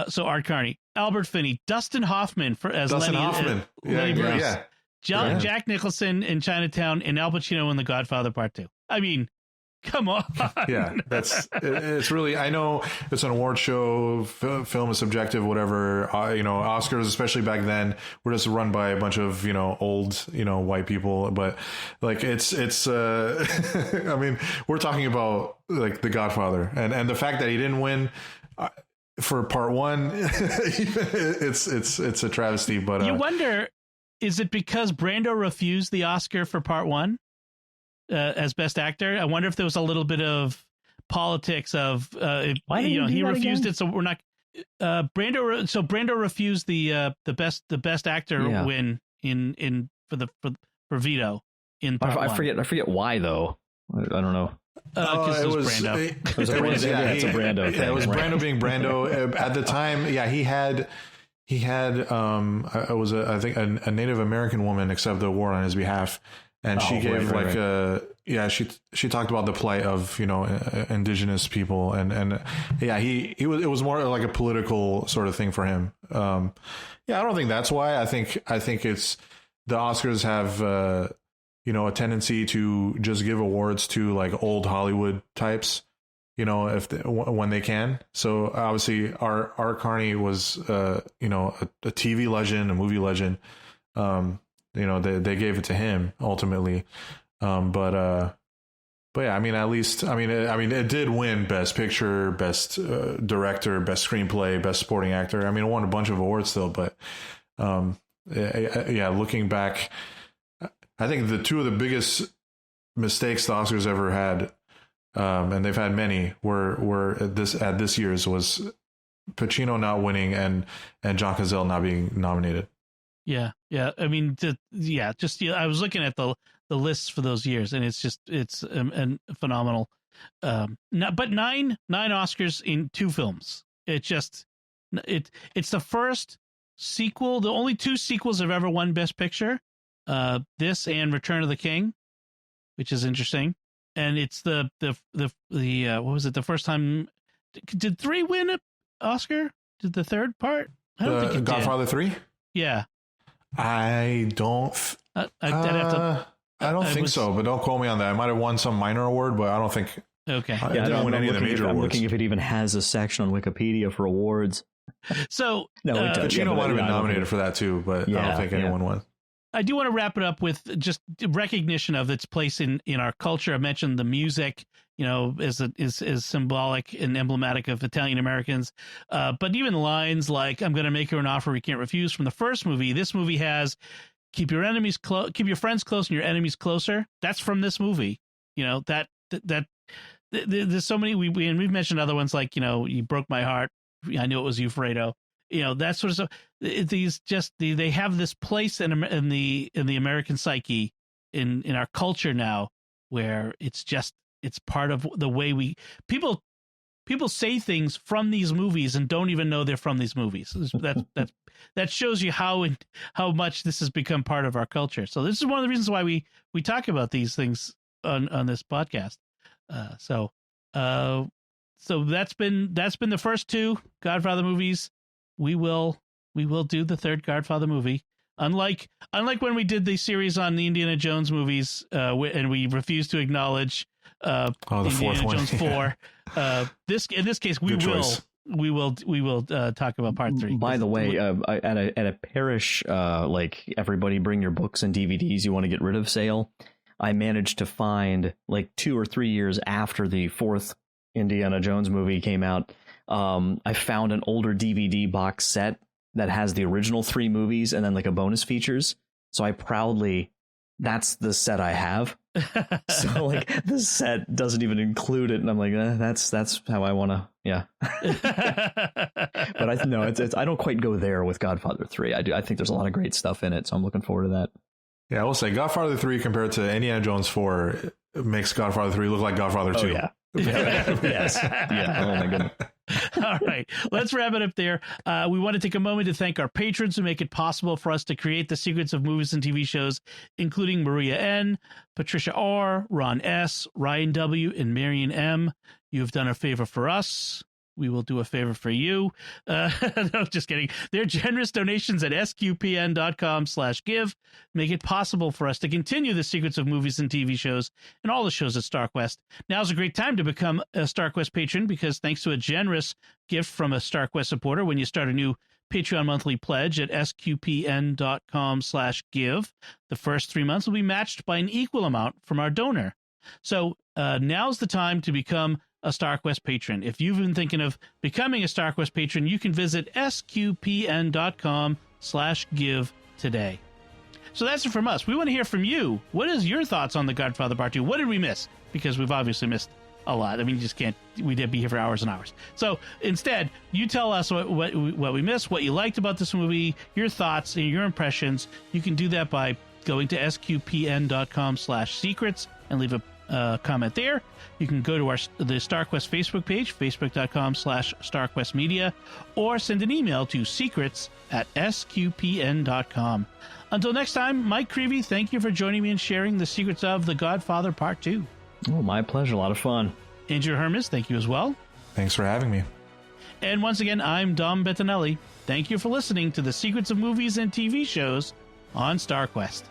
So Art Carney, Albert Finney, Dustin Hoffman Lenny Bruce, Jack Nicholson in Chinatown, and Al Pacino in The Godfather Part Two. I mean, Come on. Yeah, it's really, I know it's an award show, it's an award show, film is subjective, whatever. Oscars, especially back then, were just run by a bunch of old white people, but like it's I mean, we're talking about like The Godfather, and the fact that he didn't win for part one, it's a travesty. But you wonder, is it because Brando refused the Oscar for part one as best actor? I wonder if there was a little bit of politics of he refused it, so we're not Brando. So Brando refused the best actor win for Vito in part one. I forget why though. I don't know. Because it was Brando. It's a Brando thing. Yeah, it was Brando being Brando at the time. Yeah, he had it was I think a Native American woman accept the award on his behalf, and she gave she talked about the plight of indigenous people, and it was more like a political sort of thing for him. I don't think that's why. I think it's the Oscars have a tendency to just give awards to like old Hollywood types, when they can. So obviously our Carney was a TV legend, a movie legend. They gave it to him ultimately. But yeah, I mean, at least, it did win Best Picture, Best Director, Best Screenplay, Best Supporting Actor. I mean, it won a bunch of awards still, but looking back, I think the two of the biggest mistakes the Oscars ever had, and they've had many, were at this year's was Pacino not winning and John Cazale not being nominated. Yeah. I mean, I was looking at the lists for those years, and it's phenomenal. But nine Oscars in two films. It's the first sequel. The only two sequels have ever won Best Picture. This and Return of the King, which is interesting. And it's the what was it? The first time did 3 win an Oscar? Did the third part? I don't think it Godfather did. 3? Yeah. I don't. I'd have to. I don't think so, but don't quote me on that. I might have won some minor award, but I don't think. Okay. I didn't win any of the major awards. I'm looking if it even has a section on Wikipedia for awards. So no, Pacino might have been nominated for that too, but I don't think anyone won. I do want to wrap it up with just recognition of its place in our culture. I mentioned the music, is symbolic and emblematic of Italian Americans. But even lines like "I'm going to make you an offer you can't refuse" from the first movie. This movie has keep your friends close and your enemies closer. That's from this movie. There's so many. We've mentioned other ones like "You broke my heart. I knew it was you, Fredo." That sort of stuff. They have this place in the American psyche, in our culture now, where it's part of the way people say things from these movies and don't even know they're from these movies. That shows you how much this has become part of our culture. So this is one of the reasons why we talk about these things on this podcast. So that's been the first 2 Godfather movies. We will do the third Godfather movie. Unlike when we did the series on the Indiana Jones movies, and we refused to acknowledge the Indiana fourth Jones 4. In this case, we will talk about part 3. By the way, at a parish like everybody bring your books and DVDs you want to get rid of sale, I managed to find like 2 or 3 years after the 4th Indiana Jones movie came out. I found an older DVD box set that has the original 3 movies and then like a bonus features. So that's the set I have. So like this set doesn't even include it, and I'm like, that's how I want to, yeah. But I don't quite go there with Godfather 3. I think there's a lot of great stuff in it, so I'm looking forward to that. Yeah, I will say Godfather 3 compared to Indiana Jones 4 makes Godfather 3 look like Godfather 2. Oh, yeah. Yes. Yeah. Oh my goodness. All right, let's wrap it up there. We want to take a moment to thank our patrons who make it possible for us to create the secrets of movies and TV shows, including Maria N., Patricia R., Ron S., Ryan W., and Marion M. You have done a favor for us. we will do a favor for you. No, just kidding. Their generous donations at sqpn.com/give make it possible for us to continue the secrets of movies and TV shows and all the shows at StarQuest. Now's a great time to become a StarQuest patron because thanks to a generous gift from a StarQuest supporter when you start a new Patreon monthly pledge at sqpn.com/give, the first 3 months will be matched by an equal amount from our donor. So now's the time to become a StarQuest patron. If you've been thinking of becoming a StarQuest patron, you can visit sqpn.com/give today. So that's it from us. We want to hear from you. What is your thoughts on The Godfather Part 2? What did we miss? Because we've obviously missed a lot. I mean, you just can't, we did be here for hours and hours. So instead, you tell us what we missed, what you liked about this movie, your thoughts and your impressions. You can do that by going to sqpn.com/secrets and leave a comment there. You can go to the StarQuest Facebook page, facebook.com/StarQuestMedia, or send an email to secrets@sqpn.com. Until next time, Mike Creevy, thank you for joining me and sharing the secrets of The Godfather Part 2. Oh, my pleasure. A lot of fun. Andrew Hermes, thank you as well. Thanks for having me. And once again, I'm Dom Bettinelli. Thank you for listening to the secrets of movies and TV shows on StarQuest.